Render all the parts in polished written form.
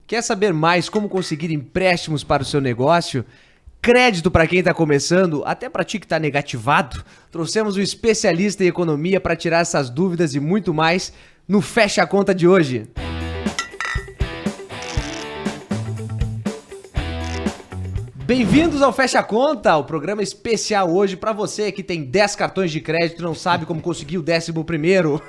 Quer saber mais como conseguir empréstimos para o seu negócio? Crédito para quem está começando, até para ti que está negativado? Trouxemos um especialista em economia para tirar essas dúvidas e muito mais no Fecha a Conta de hoje. Bem-vindos ao Fecha a Conta, o programa especial hoje para você que tem 10 cartões de crédito e não sabe como conseguir o 11º.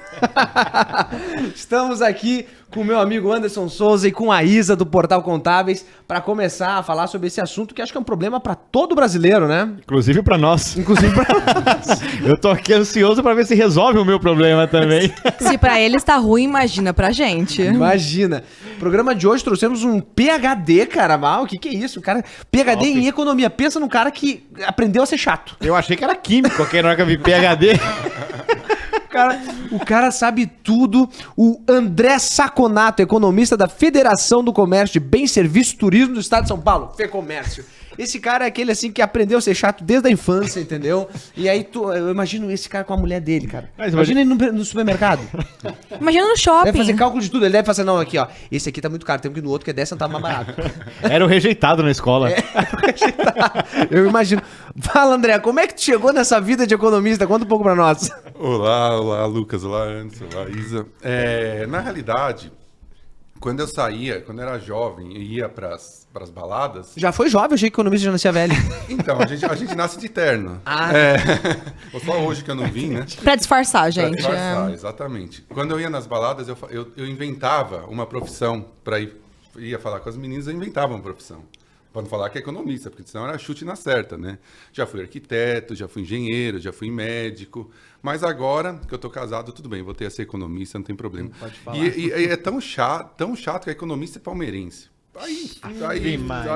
Estamos aqui com o meu amigo Anderson Souza e com a Isa do Portal Contábeis para começar a falar sobre esse assunto que acho que é um problema para todo brasileiro, né? Inclusive para nós. Inclusive para nós. Eu tô aqui ansioso para ver se resolve o meu problema também. Se para eles tá ruim, imagina pra gente. Imagina. No programa de hoje trouxemos um PhD, cara. Mal, o que é isso? Cara, PhD em economia. Pensa num cara que aprendeu a ser chato. Eu achei que era químico, que na hora que eu vi PhD. O cara sabe tudo. O André Saconato, economista da Federação do Comércio de Bens, Serviços e Turismo do Estado de São Paulo. FEComércio. Esse cara é aquele assim que aprendeu a ser chato desde a infância, entendeu? E aí eu imagino esse cara com a mulher dele, cara. Imagina ele no supermercado. Imagina no shopping. Deve fazer cálculo de tudo. Ele deve fazer, não, aqui, ó. Esse aqui tá muito caro, tem que ir no outro que é 10 centavos mais barato. Era o rejeitado na escola. Eu imagino. Fala, André, como é que tu chegou nessa vida de economista? Conta um pouco pra nós. Olá, Lucas, olá, Anderson, olá, Isa. Na realidade, quando eu era jovem e ia pras baladas... Já foi jovem, eu achei que economista já nascia velho. Então, a gente nasce de terno. Só hoje que eu não vim, né? Pra disfarçar, gente. Pra disfarçar, exatamente. Quando eu ia nas baladas, eu inventava uma profissão ia falar com as meninas, eu inventava uma profissão. Para não falar que é economista, porque senão era chute na certa, né? Já fui arquiteto, já fui engenheiro, já fui médico. Mas agora que eu tô casado, tudo bem, voltei a ser economista, não tem problema. Pode falar. E é tão chato que é economista e palmeirense.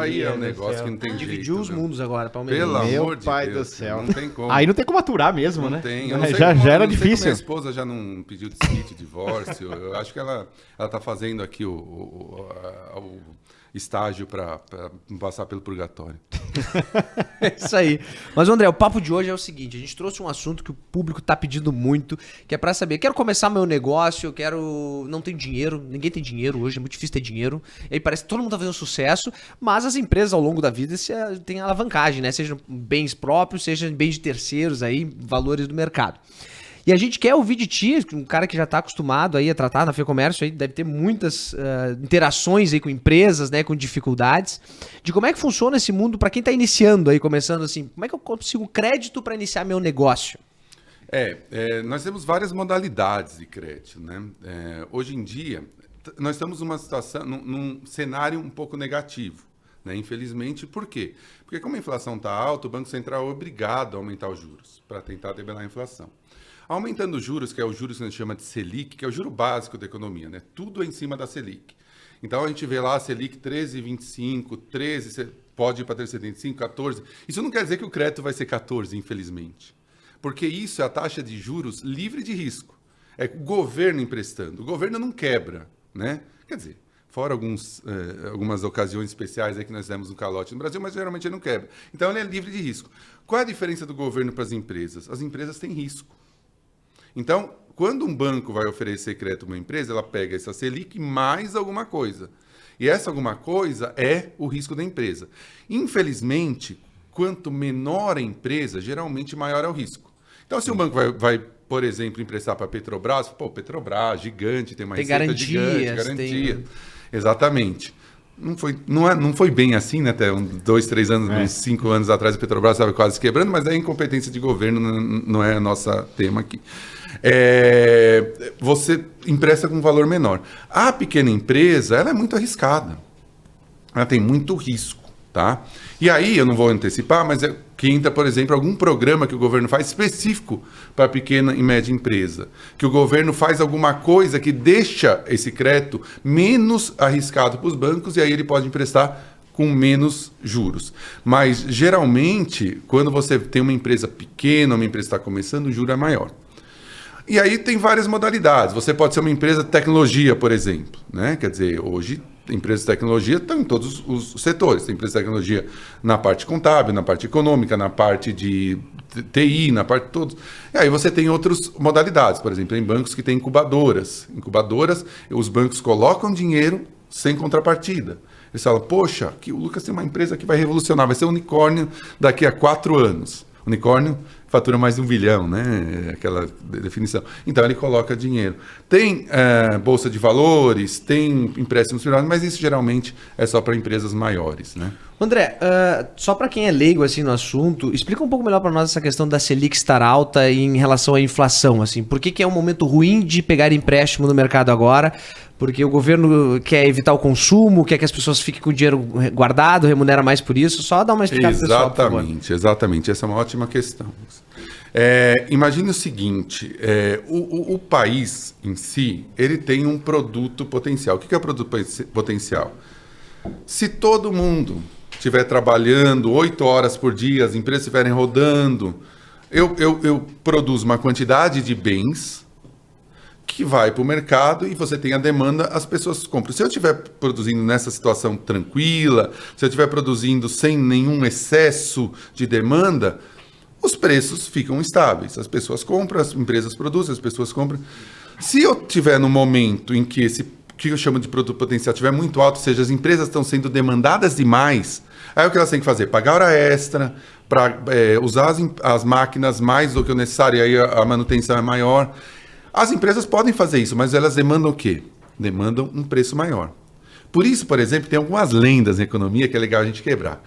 Aí é um negócio que não tem jeito. Dividiu os mundos agora, Palmeiras. Pelo Meu amor de pai Deus, do céu. não tem como. Aí não tem como aturar mesmo, Não né? tem. Já era Não sei difícil. minha esposa já não pediu desquite, divórcio. Eu acho que ela tá fazendo aqui o estágio para passar pelo purgatório. É isso aí. Mas, André, o papo de hoje é o seguinte, a gente trouxe um assunto que o público tá pedindo muito, que é para saber, quero começar meu negócio, não tenho dinheiro, ninguém tem dinheiro hoje, é muito difícil ter dinheiro, e aí parece que todo mundo tá fazendo sucesso, mas as empresas ao longo da vida têm alavancagem, né? Sejam bens próprios, sejam bens de terceiros aí, valores do mercado. E a gente quer ouvir de ti, um cara que já está acostumado aí a tratar na FEComércio, aí deve ter muitas interações aí com empresas, né, com dificuldades, de como é que funciona esse mundo para quem está iniciando aí, começando assim, como é que eu consigo crédito para iniciar meu negócio? Nós temos várias modalidades de crédito, né? Hoje em dia, nós estamos numa situação, num cenário um pouco negativo, né? Infelizmente, por quê? Porque como a inflação está alta, o Banco Central é obrigado a aumentar os juros para tentar debelar a inflação. Aumentando os juros, que é o juros que a gente chama de Selic, que é o juro básico da economia, né? Tudo é em cima da Selic. Então a gente vê lá a Selic 13,25, 13, pode ir para 13,75, 14. Isso não quer dizer que o crédito vai ser 14, infelizmente. Porque isso é a taxa de juros livre de risco. É o governo emprestando. O governo não quebra, né? Quer dizer, fora algumas ocasiões especiais aí que nós demos um calote no Brasil, mas geralmente ele não quebra. Então ele é livre de risco. Qual é a diferença do governo para as empresas? As empresas têm risco. Então, quando um banco vai oferecer crédito a uma empresa, ela pega essa Selic mais alguma coisa. E essa alguma coisa é o risco da empresa. Infelizmente, quanto menor a empresa, geralmente maior é o risco. Então, se um banco vai por exemplo, emprestar para a Petrobras, Petrobras, gigante, tem uma receita gigante, garantia. Exatamente. Não foi bem assim, né? Até 2, 3 anos, uns 5 anos atrás, a Petrobras estava quase quebrando, mas a incompetência de governo não é nosso tema aqui. Você empresta com um valor menor. A pequena empresa, ela é muito arriscada. Ela tem muito risco, tá? E aí, eu não vou antecipar, mas que entra, por exemplo, algum programa que o governo faz específico para a pequena e média empresa. Que o governo faz alguma coisa que deixa esse crédito menos arriscado para os bancos e aí ele pode emprestar com menos juros. Mas, geralmente, quando você tem uma empresa pequena, uma empresa que está começando, o juro é maior. E aí tem várias modalidades. Você pode ser uma empresa de tecnologia, por exemplo, né? Quer dizer, hoje empresas de tecnologia estão em todos os setores. Tem empresas de tecnologia na parte contábil, na parte econômica, na parte de TI, na parte de todos. E aí você tem outras modalidades. Por exemplo, tem bancos que têm incubadoras. Incubadoras, os bancos colocam dinheiro, sem contrapartida. Eles falam, poxa, que o Lucas tem uma empresa que vai revolucionar, vai ser um unicórnio daqui a 4 anos. Unicórnio fatura mais de 1 bilhão, né? Aquela definição. Então, ele coloca dinheiro. Tem bolsa de valores, tem empréstimos privados, mas isso geralmente é só para empresas maiores, né? André, só para quem é leigo assim no assunto, explica um pouco melhor para nós essa questão da Selic estar alta em relação à inflação, assim. Por que é um momento ruim de pegar empréstimo no mercado agora? Porque o governo quer evitar o consumo, quer que as pessoas fiquem com o dinheiro guardado, remunera mais por isso. Só dá uma explicação pessoal, por favor. Exatamente. Essa é uma ótima questão. Imagine o seguinte, o país em si, ele tem um produto potencial. O que é o produto potencial? Se todo mundo estiver trabalhando 8 horas por dia, as empresas estiverem rodando, eu produzo uma quantidade de bens que vai para o mercado e você tem a demanda, as pessoas compram. Se eu estiver produzindo nessa situação tranquila, se eu estiver produzindo sem nenhum excesso de demanda, os preços ficam estáveis. As pessoas compram, as empresas produzem, as pessoas compram. Se eu estiver no momento em que esse que eu chamo de produto potencial estiver muito alto, ou seja, as empresas estão sendo demandadas demais, aí o que elas têm que fazer? Pagar hora extra, para usar as máquinas mais do que o necessário, e aí a manutenção é maior. As empresas podem fazer isso, mas elas demandam o quê? Demandam um preço maior. Por isso, por exemplo, tem algumas lendas na economia que é legal a gente quebrar.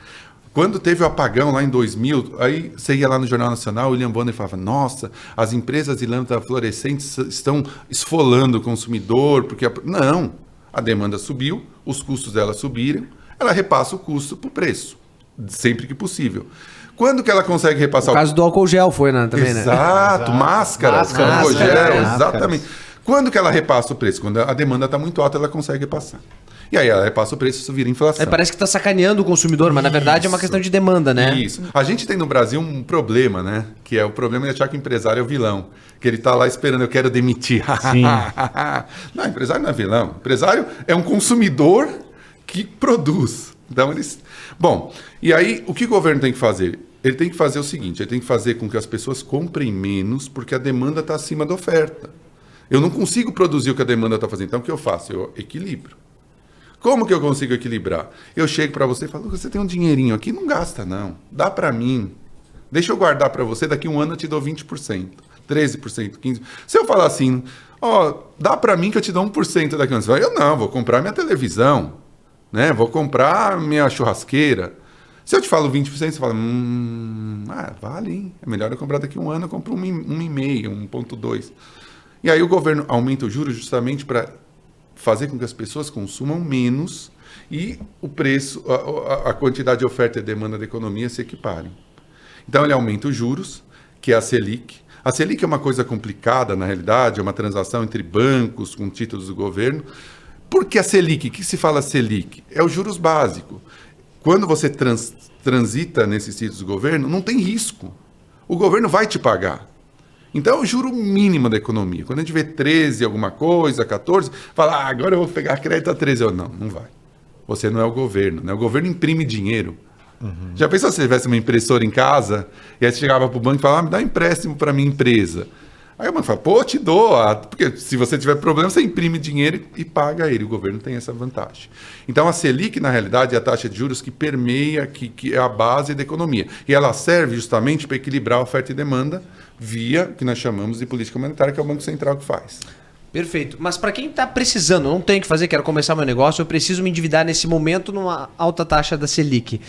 Quando teve o apagão lá em 2000, aí você ia lá no Jornal Nacional, o William Bonner falava, nossa, as empresas de lâmpada fluorescente estão esfolando o consumidor, porque... Não, a demanda subiu, os custos dela subiram, ela repassa o custo para o preço, sempre que possível. Quando que ela consegue repassar o caso do álcool gel foi, né? Também, né? Exato, máscara, álcool gel, exatamente. Quando que ela repassa o preço? Quando a demanda está muito alta, ela consegue repassar. E aí ela repassa o preço, isso vira inflação. Parece que está sacaneando o consumidor, mas na verdade é uma questão de demanda, né? Isso. A gente tem no Brasil um problema, né? Que é o problema de achar que o empresário é o vilão. Que ele está lá esperando, eu quero demitir. Sim. Não, o empresário não é vilão. O empresário é um consumidor que produz. Então eles... Bom, e aí o que o governo tem que fazer? Ele tem que fazer o seguinte, ele tem que fazer com que as pessoas comprem menos porque a demanda está acima da oferta. Eu não consigo produzir o que a demanda está fazendo. Então o que eu faço? Eu equilibro. Como que eu consigo equilibrar? Eu chego para você e falo, você tem um dinheirinho aqui, não gasta não, dá para mim. Deixa eu guardar para você, daqui 1 ano eu te dou 20%, 13%, 15%. Se eu falar assim, dá para mim que eu te dou 1% daqui a 1 ano. Você fala, eu não, vou comprar minha televisão, né? Vou comprar minha churrasqueira. Se eu te falo 20%, você fala, vale, hein? É melhor eu comprar daqui a 1 ano, eu compro 1,5%, 1,2%. E aí o governo aumenta o juros justamente para fazer com que as pessoas consumam menos e o preço, a quantidade de oferta e demanda da economia se equiparem. Então ele aumenta os juros, que é a Selic. A Selic é uma coisa complicada, na realidade, é uma transação entre bancos com títulos do governo. Por que a Selic? O que se fala Selic? É o juros básico. Quando você transita nesses títulos do governo, não tem risco. O governo vai te pagar. Então é o juro mínimo da economia. Quando a gente vê 13 alguma coisa, 14, fala, agora eu vou pegar crédito a 13. Não vai. Você não é o governo, né? O governo imprime dinheiro. Uhum. Já pensou se você tivesse uma impressora em casa, e aí você chegava para o banco e falava, me dá um empréstimo para a minha empresa. Aí o banco fala, te dou, porque se você tiver problema, você imprime dinheiro e paga ele. O governo tem essa vantagem. Então a Selic, na realidade, é a taxa de juros que permeia, que é a base da economia. E ela serve justamente para equilibrar a oferta e demanda via que nós chamamos de política monetária, que é o Banco Central que faz. Perfeito. Mas para quem está precisando, não tem o que fazer, quero começar meu negócio, eu preciso me endividar nesse momento numa alta taxa da Selic.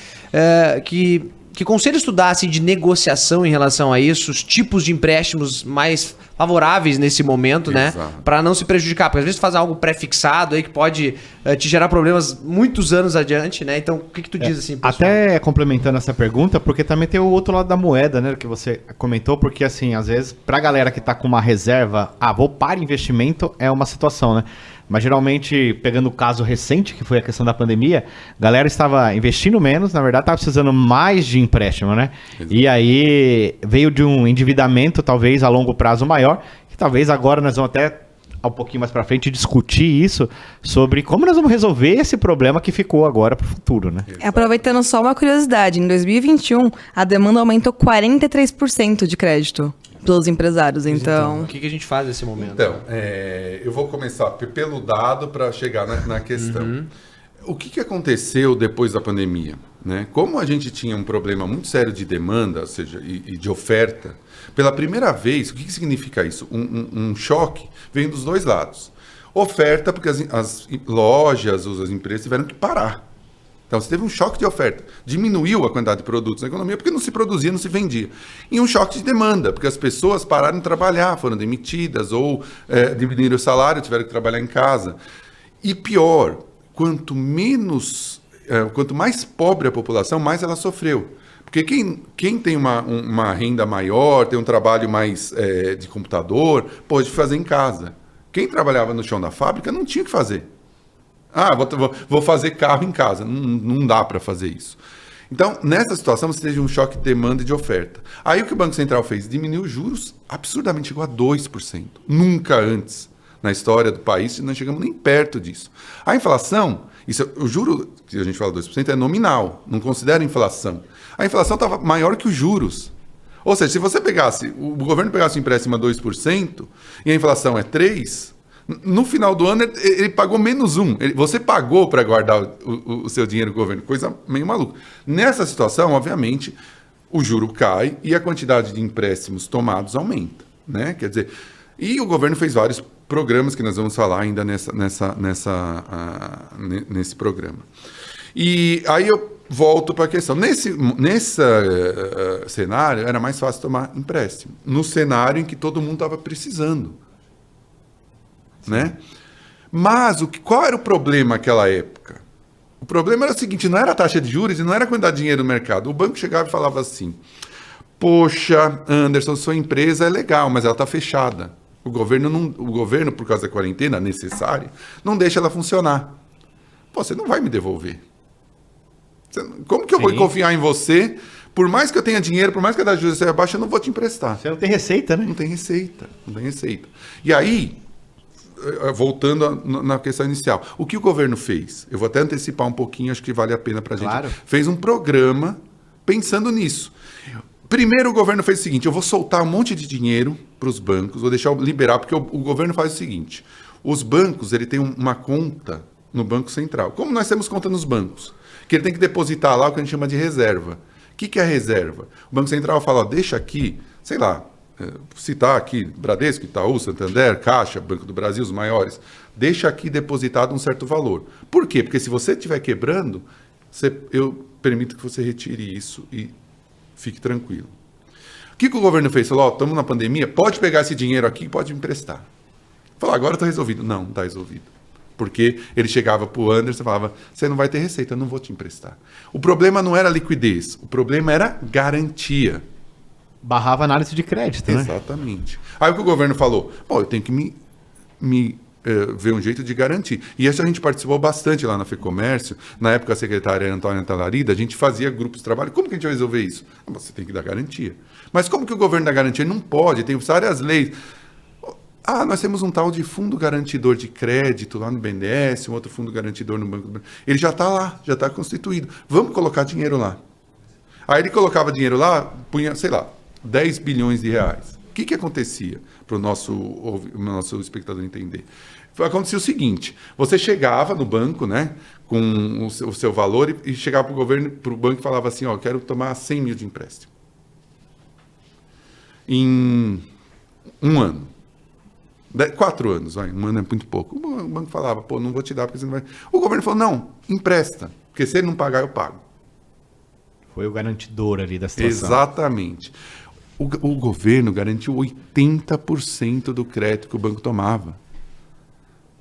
Que conselhos tu dá assim, de negociação em relação a isso, os tipos de empréstimos mais favoráveis nesse momento, Exato. né? Para não se prejudicar, porque às vezes tu faz algo pré-fixado aí que pode te gerar problemas muitos anos adiante, né? Então, o que tu diz assim, pessoal? Até complementando essa pergunta, porque também tem o outro lado da moeda, né? Que você comentou, porque assim, às vezes, pra galera que tá com uma reserva, vou para investimento, é uma situação, né? Mas geralmente, pegando o caso recente, que foi a questão da pandemia, a galera estava investindo menos, na verdade estava precisando mais de empréstimo, né? Exato. E aí veio de um endividamento, talvez a longo prazo maior, que talvez agora nós vamos até um pouquinho mais para frente discutir isso, sobre como nós vamos resolver esse problema que ficou agora para o futuro, né? Aproveitando só uma curiosidade, em 2021 a demanda aumentou 43% de crédito. pelos empresários, então. O que a gente faz nesse momento? Então, eu vou começar pelo dado para chegar na questão. O que aconteceu depois da pandemia? Né? Como a gente tinha um problema muito sério de demanda, ou seja, e de oferta, pela primeira vez, o que significa isso? Um choque vem dos dois lados. Oferta, porque as lojas, as empresas tiveram que parar. Então, você teve um choque de oferta. Diminuiu a quantidade de produtos na economia porque não se produzia, não se vendia. E um choque de demanda, porque as pessoas pararam de trabalhar, foram demitidas ou diminuíram o salário, tiveram que trabalhar em casa. E pior, quanto mais pobre a população, mais ela sofreu. Porque quem tem uma renda maior, tem um trabalho mais de computador, pode fazer em casa. Quem trabalhava no chão da fábrica não tinha o que fazer. Vou fazer carro em casa. Não dá para fazer isso. Então, nessa situação, você teve um choque de demanda e de oferta. Aí o que o Banco Central fez? Diminuiu os juros absurdamente, chegou a 2%. Nunca antes na história do país não chegamos nem perto disso. A inflação, o juro, que a gente fala 2%, é nominal, não considera inflação. A inflação estava maior que os juros. Ou seja, se você o governo pegasse um empréstimo a 2% e a inflação é 3%, no final do ano ele pagou menos 1%. Você pagou para guardar o seu dinheiro do governo, coisa meio maluca. Nessa situação, obviamente, o juro cai e a quantidade de empréstimos tomados aumenta. Né? Quer dizer, e o governo fez vários programas que nós vamos falar ainda nesse programa. E aí eu volto para a questão. Nesse cenário, era mais fácil tomar empréstimo. No cenário em que todo mundo estava precisando. Né? Mas qual era o problema naquela época? O problema era o seguinte, não era a taxa de juros e não era a quantidade de dinheiro no mercado. O banco chegava e falava assim, poxa, Anderson, sua empresa é legal, mas ela está fechada. O governo, por causa da quarentena necessária, não deixa ela funcionar. Pô, você não vai me devolver. Como que eu vou confiar em você? Por mais que eu tenha dinheiro, por mais que a taxa de juros seja baixa, eu não vou te emprestar. Você não tem receita, né? Não tem receita. E aí, voltando na questão inicial, o que o governo fez? Eu vou até antecipar um pouquinho, acho que vale a pena para a gente. Fez um programa pensando nisso. Primeiro, o governo fez o seguinte, eu vou soltar um monte de dinheiro para os bancos, vou deixar liberar, porque o governo faz o seguinte, os bancos, ele tem uma conta no Banco Central, como nós temos conta nos bancos, que ele tem que depositar lá o que a gente chama de reserva. O que é reserva? O Banco Central fala, deixa aqui, sei lá, citar aqui, Bradesco, Itaú, Santander, Caixa, Banco do Brasil, os maiores, deixa aqui depositado um certo valor. Por quê? Porque se você estiver quebrando, eu permito que você retire isso e fique tranquilo. O que o governo fez? Falou, estamos na pandemia, pode pegar esse dinheiro aqui e pode emprestar. Falou, agora está resolvido. Não está resolvido. Porque ele chegava para o Anderson e falava, você não vai ter receita, eu não vou te emprestar. O problema não era liquidez, o problema era garantia. Barrava análise de crédito, né? Exatamente. Aí o que o governo falou? Eu tenho que ver um jeito de garantir. E isso a gente participou bastante lá na FEComércio. Na época, a secretária Antônia Talarida, a gente fazia grupos de trabalho. Como que a gente vai resolver isso? Você tem que dar garantia. Mas como que o governo dá garantia? Não pode, tem várias leis. Nós temos um tal de fundo garantidor de crédito lá no BNDES, um outro fundo garantidor no Banco do Brasil. Ele já está lá, já está constituído. Vamos colocar dinheiro lá. Aí ele colocava dinheiro lá, punha, sei lá, 10 bilhões de reais. O que acontecia, para o nosso espectador entender? Acontecia o seguinte, você chegava no banco, né, com o seu valor e chegava para o governo, para o banco e falava assim, eu quero tomar 100 mil de empréstimo. Em um ano. 4 anos, um ano é muito pouco. O banco falava, não vou te dar porque você não vai... O governo falou, não, empresta, porque se ele não pagar, eu pago. Foi o garantidor ali da situação. Exatamente. O governo garantiu 80% do crédito que o banco tomava.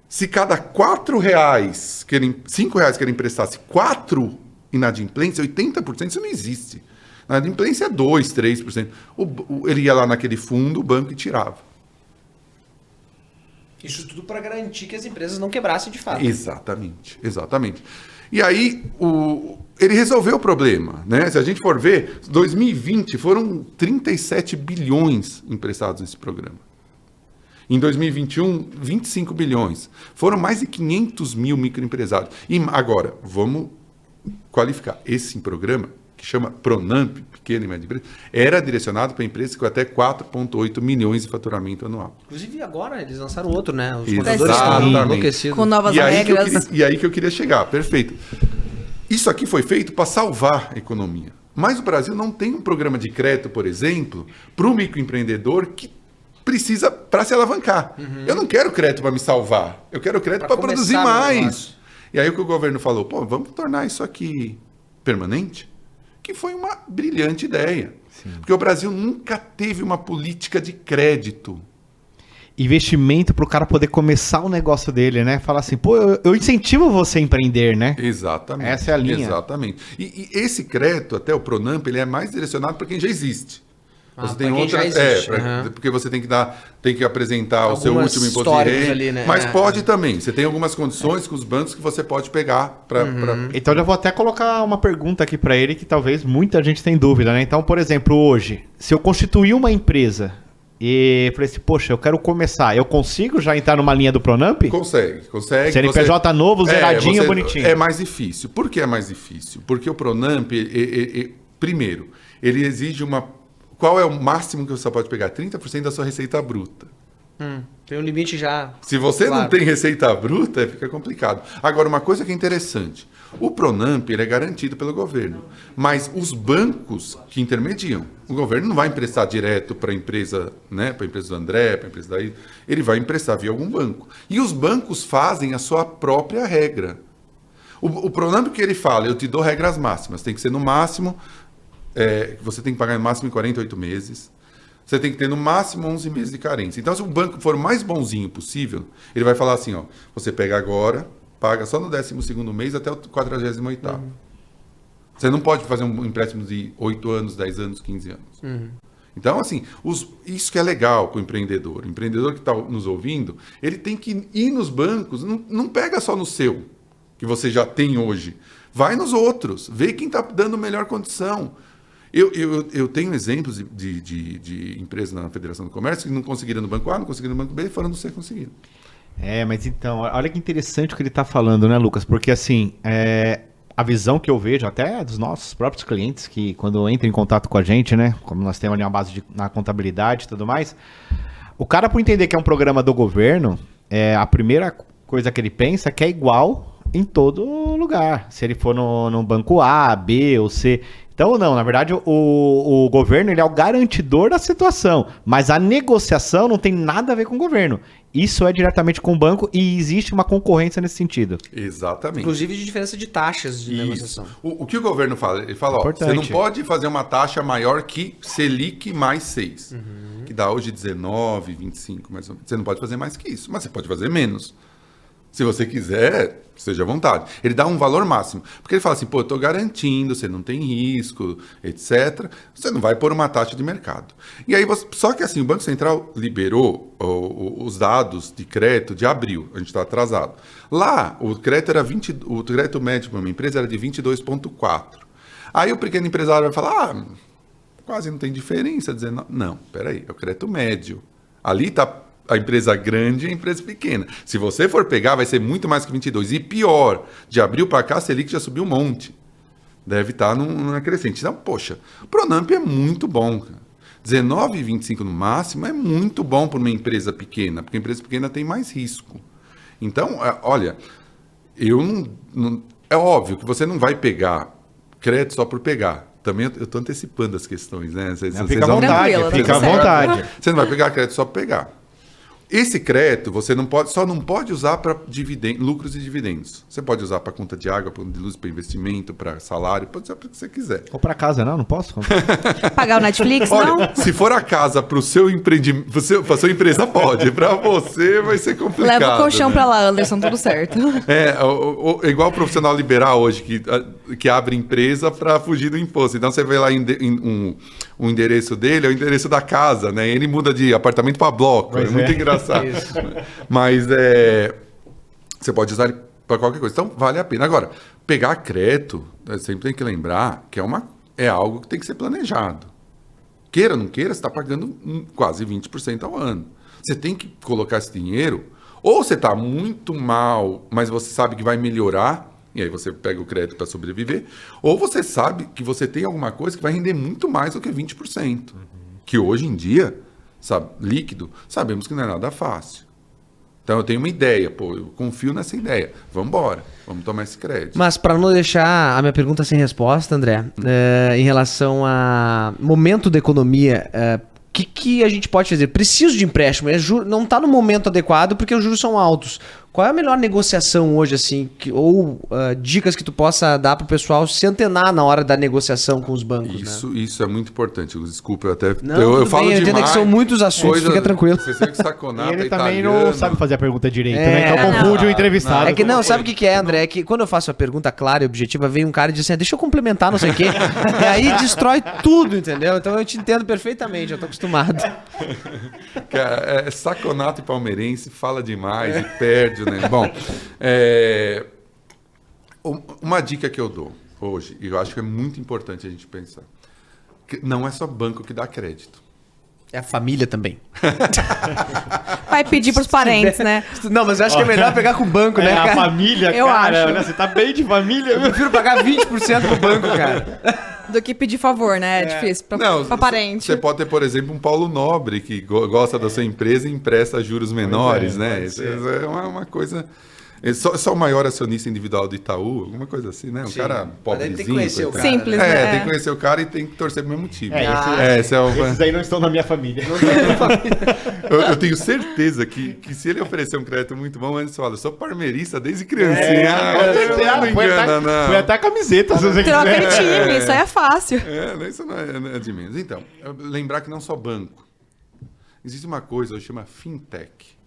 Se cada R$5 que ele emprestasse 4 inadimplências, 80%, isso não existe. Inadimplência é 2%, 3%. Ele ia lá naquele fundo, o banco e tirava. Isso tudo para garantir que as empresas não quebrassem de fato. Exatamente. E aí, ele resolveu o problema, né? Se a gente for ver, 2020 foram 37 bilhões emprestados nesse programa. Em 2021, 25 bilhões. Foram mais de 500 mil microempresários. E agora, vamos qualificar. Esse programa que chama Pronamp, pequena e média empresa, era direcionado para empresas com até 4,8 milhões de faturamento anual. Inclusive agora eles lançaram outro, né? Os Exatamente. contadores estão enlouquecidos. Com novas E aí, regras. e aí que eu queria chegar, perfeito. Isso aqui foi feito para salvar a economia. Mas o Brasil não tem um programa de crédito, por exemplo, para o microempreendedor que precisa para se alavancar. Eu não quero crédito para me salvar, eu quero crédito para produzir começar meu mais. negócio. E aí o que o governo falou, pô, vamos tornar isso aqui permanente? Que foi uma brilhante ideia. Porque o Brasil nunca teve uma política de crédito. Investimento para o cara poder começar o negócio dele, né? Falar assim, pô, eu incentivo você a empreender, né? Exatamente. Essa é a linha. Exatamente. E esse crédito, até o Pronamp, ele é mais direcionado para quem já existe. Você tem pra quem outra, já existe, porque você tem que apresentar o seu Algumas último imposto de históricos renda, ali, né? mas pode também. Você tem algumas condições com os bancos que você pode pegar para Então eu já vou até colocar uma pergunta aqui para ele que talvez muita gente tenha dúvida, né? Então, por exemplo, hoje, se eu constituir uma empresa e falei assim, poxa, eu quero começar, eu consigo já entrar numa linha do Pronamp? Consegue. CNPJ novo, zeradinho, bonitinho. É mais difícil. Por que é mais difícil? Porque o Pronamp, primeiro, ele exige uma... Qual é o máximo que você pode pegar? 30% da sua receita bruta. Tem um limite já. Se você não claro. tem receita bruta, fica complicado. Agora, uma coisa que é interessante. O Pronamp ele é garantido pelo governo. Mas os bancos que intermediam, o governo não vai emprestar direto para a empresa, né? Para a empresa do André, para a empresa daí. Ele vai emprestar via algum banco. E os bancos fazem a sua própria regra. O Pronamp que ele fala, eu te dou regras máximas. Tem que ser no máximo... você tem que pagar no máximo em 48 meses. Você tem que ter no máximo 11 meses de carência. Então, se o banco for o mais bonzinho possível, ele vai falar assim, ó, você pega agora, paga só no 12º mês até o 48º. Você não pode fazer um empréstimo de 8 anos, 10 anos, 15 anos. Então, assim, isso que é legal para o empreendedor. O empreendedor que está nos ouvindo, ele tem que ir nos bancos, não pega só no seu, que você já tem hoje. Vai nos outros, vê quem está dando melhor condição. Eu tenho exemplos de empresas na Federação do Comércio que não conseguiram no banco A, não conseguiram no banco B, e foram no C conseguiram. Mas então, olha que interessante o que ele está falando, né, Lucas? Porque assim, a visão que eu vejo até dos nossos próprios clientes, que quando entram em contato com a gente, né, como nós temos ali uma base na contabilidade e tudo mais, o cara, por entender que é um programa do governo, a primeira coisa que ele pensa é que é igual em todo lugar. Se ele for no banco A, B ou C... Então, não, na verdade, o governo ele é o garantidor da situação, mas a negociação não tem nada a ver com o governo. Isso é diretamente com o banco e existe uma concorrência nesse sentido. Exatamente. Inclusive de diferença de taxas de negociação. O que o governo fala? Ele fala, ó, você não pode fazer uma taxa maior que Selic mais 6, que dá hoje 19, 25, mais ou menos. Você não pode fazer mais que isso, mas você pode fazer menos. Se você quiser, seja à vontade. Ele dá um valor máximo. Porque ele fala assim, pô, eu estou garantindo, você não tem risco, etc. Você não vai pôr uma taxa de mercado. E aí, só que assim, o Banco Central liberou os dados de crédito de abril. A gente está atrasado. Lá, o crédito o crédito médio para uma empresa era de 22,4. Aí o pequeno empresário vai falar, quase não tem diferença. Dizendo, não, peraí, é o crédito médio. Ali está a empresa grande e a empresa pequena. Se você for pegar, vai ser muito mais que 22. E pior, de abril para cá, a Selic já subiu um monte. Deve estar numa crescente. Então, poxa, o Pronamp é muito bom. 19,25 no máximo é muito bom para uma empresa pequena, porque a empresa pequena tem mais risco. Então, olha, é óbvio que você não vai pegar crédito só por pegar. Também eu estou antecipando as questões, né? Fica à vontade, fica à vontade. Você não vai pegar crédito só por pegar. Esse crédito você só não pode usar para lucros e dividendos. Você pode usar para conta de água, para conta de luz, para investimento, para salário, pode usar para o que você quiser. Ou para casa, não posso? Pagar o Netflix, Olha, não? se for a casa para o seu empreendimento, para sua empresa pode, para você vai ser complicado. Leva o colchão né? para lá, Anderson, tudo certo. Igual o profissional liberal hoje, que abre empresa para fugir do imposto. Então você vê lá o endereço dele, é o endereço da casa, né? Ele muda de apartamento para bloco. Pois é muito engraçado. Mas você pode usar para qualquer coisa. Então, vale a pena. Agora, pegar crédito, sempre tem que lembrar que é algo que tem que ser planejado. Queira ou não queira, você está pagando quase 20% ao ano. Você tem que colocar esse dinheiro, ou você está muito mal, mas você sabe que vai melhorar, e aí você pega o crédito para sobreviver, ou você sabe que você tem alguma coisa que vai render muito mais do que 20%. Que hoje em dia, sabe, líquido, sabemos que não é nada fácil. Então eu tenho uma ideia, eu confio nessa ideia. Vamos embora, vamos tomar esse crédito. Mas para não deixar a minha pergunta sem resposta, André, em relação a momento da economia, o que a gente pode fazer? Preciso de empréstimo, não está no momento adequado porque os juros são altos. Qual é a melhor negociação hoje, assim, ou dicas que tu possa dar para o pessoal se antenar na hora da negociação com os bancos? Isso é muito importante. Desculpa, eu até... Não, eu falo eu entendo demais. que são muitos assuntos, fica tranquilo. Você sabe que saconata, E ele também italiano. não sabe fazer a pergunta direito, né? Então confunde o entrevistado. É que não, sabe o que é, André? É que quando eu faço a pergunta clara e objetiva, vem um cara e diz assim, deixa eu complementar, não sei o quê. E aí destrói tudo, entendeu? Então eu te entendo perfeitamente, eu tô acostumado. Cara, saconato e palmeirense fala demais e perde, né? Bom, uma dica que eu dou hoje, e eu acho que é muito importante a gente pensar, que não é só banco que dá crédito. É a família também. Vai pedir pros parentes, né? Não, mas eu acho que é melhor pegar com o banco, né, A cara? família, Eu cara, acho. olha, você tá bem de família. Eu prefiro pagar 20% pro banco, cara. Do que pedir favor, né? É difícil pra parente. Você pode ter, por exemplo, um Paulo Nobre que gosta da sua empresa e empresta juros menores, né? Isso é uma coisa... Só o maior acionista individual do Itaú, alguma coisa assim, né? Um Sim. cara Mas pobrezinho. ele tem que conhecer o coitado. cara, Simples, né? né? Tem que conhecer o cara e tem que torcer pro mesmo time. Esses aí não estão na minha família. Eu tenho certeza que se ele oferecer um crédito muito bom, ele fala, eu sou parmeirista desde criancinha. Não engana, não. Foi até a camiseta, se você Troca quiser. de time, isso aí é fácil. Isso não é de menos. Então, lembrar que não só banco. Existe uma coisa hoje chama fintech.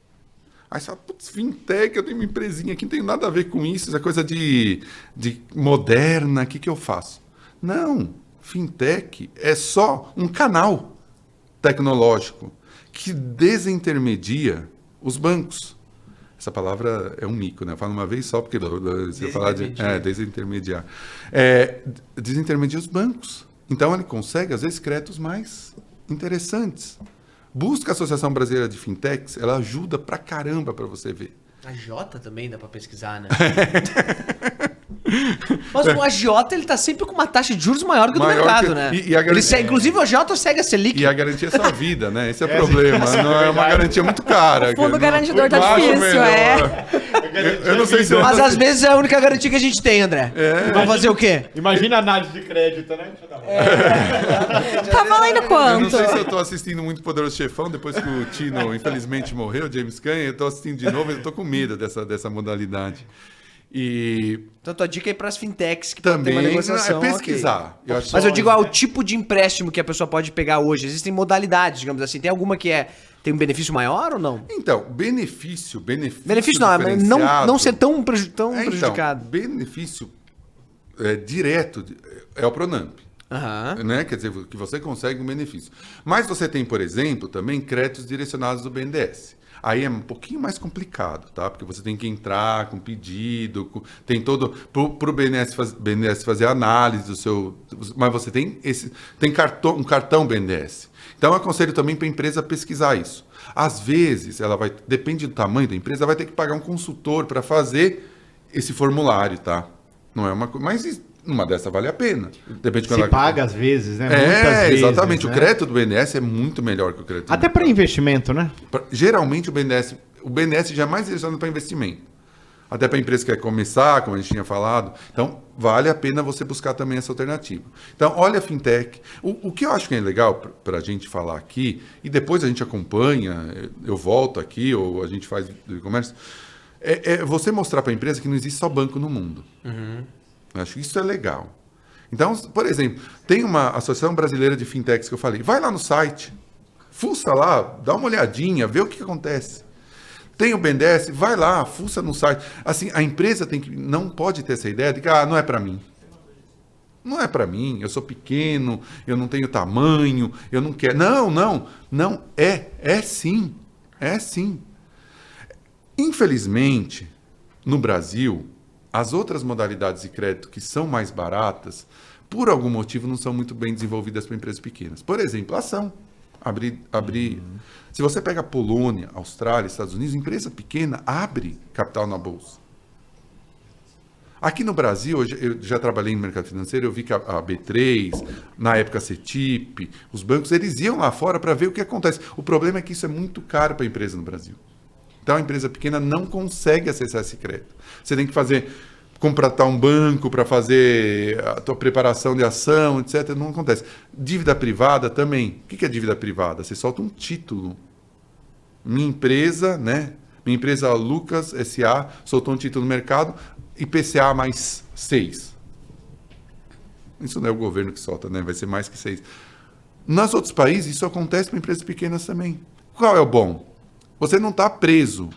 Aí você fala, putz, fintech, eu tenho uma empresinha aqui, não tem nada a ver com isso, isso é coisa de moderna, o que eu faço? Não, fintech é só um canal tecnológico que desintermedia os bancos. Essa palavra é um mico, né? Eu falo uma vez só, porque você falar de desintermediar. Desintermedia os bancos. Então ele consegue, às vezes, créditos mais interessantes. Busca a Associação Brasileira de Fintechs, ela ajuda pra caramba pra você ver. A Jota também dá pra pesquisar, né? Mas o agiota, ele tá sempre com uma taxa de juros maior que o do mercado, né? E a garantia, inclusive o agiota segue a Selic. E a garantia é sua vida, né? Esse é o problema. Não é uma garantia muito cara. O fundo garantidor Não tá acho difícil, melhor. Eu não sei se eu... Mas às vezes é a única garantia que a gente tem, André. Vamos fazer o quê? Imagina a análise de crédito, né? Deixa eu dar Tá valendo Eu não quanto? sei se eu tô assistindo muito Poderoso Chefão, depois que o Tino, infelizmente, morreu, James Caan, eu tô assistindo de novo, eu tô com medo dessa modalidade. E Então tua dica é para as fintechs que também tem uma negociação. é pesquisar. Ok. Eu acho Mas só- eu digo, o tipo de empréstimo que a pessoa pode pegar hoje. Existem modalidades, digamos assim. Tem alguma que tem um benefício maior ou não? Então, benefício Benefício não, mas não ser tão prejudicado. Então, benefício direto é o Pronamp. Aham. Né? Quer dizer, que você consegue um benefício. Mas você tem, por exemplo, também créditos direcionados do BNDES. Aí é um pouquinho mais complicado, tá? Porque você tem que entrar com pedido, tem todo... Para o BNDES fazer análise do seu... Mas você tem um cartão BNDES. Então, eu aconselho também para a empresa pesquisar isso. Às vezes, depende do tamanho da empresa, vai ter que pagar um consultor para fazer esse formulário, tá? Não é uma coisa... Mas uma dessa vale a pena. Depende de Se paga às vezes, né? Exatamente. Né? O crédito do BNDES é muito melhor que o crédito Até para investimento, né? Geralmente o BNDES já é mais direcionado para investimento. Até para a empresa que quer começar, como a gente tinha falado. Então, vale a pena você buscar também essa alternativa. Então, olha a fintech. O que eu acho que é legal para a gente falar aqui, e depois a gente acompanha, eu volto aqui, ou a gente faz e-commerce, é você mostrar para a empresa que não existe só banco no mundo. Uhum. Eu acho que isso é legal. Então, por exemplo, tem uma Associação Brasileira de Fintechs que eu falei, vai lá no site, fuça lá, dá uma olhadinha, vê o que acontece. Tem o BNDES, vai lá, fuça no site. Assim, a empresa não pode ter essa ideia de que não é para mim. Não é para mim, eu sou pequeno, eu não tenho tamanho, eu não quero. Não, é sim. Infelizmente, no Brasil, as outras modalidades de crédito que são mais baratas, por algum motivo, não são muito bem desenvolvidas para empresas pequenas. Por exemplo, ação. Abrir. Se você pega Polônia, Austrália, Estados Unidos, empresa pequena abre capital na bolsa. Aqui no Brasil, eu já trabalhei no mercado financeiro, eu vi que a B3, na época a CETIP, os bancos, eles iam lá fora para ver o que acontece. O problema é que isso é muito caro para a empresa no Brasil. Então a empresa pequena não consegue acessar esse crédito. Você tem que contratar um banco para fazer a tua preparação de ação, etc. Não acontece. Dívida privada também. O que é dívida privada? Você solta um título. Minha empresa, né? Minha empresa Lucas S.A. soltou um título no mercado, IPCA mais 6. Isso não é o governo que solta, né? Vai ser mais que 6. Nos outros países, isso acontece para empresas pequenas também. Qual é o bom? Você não está preso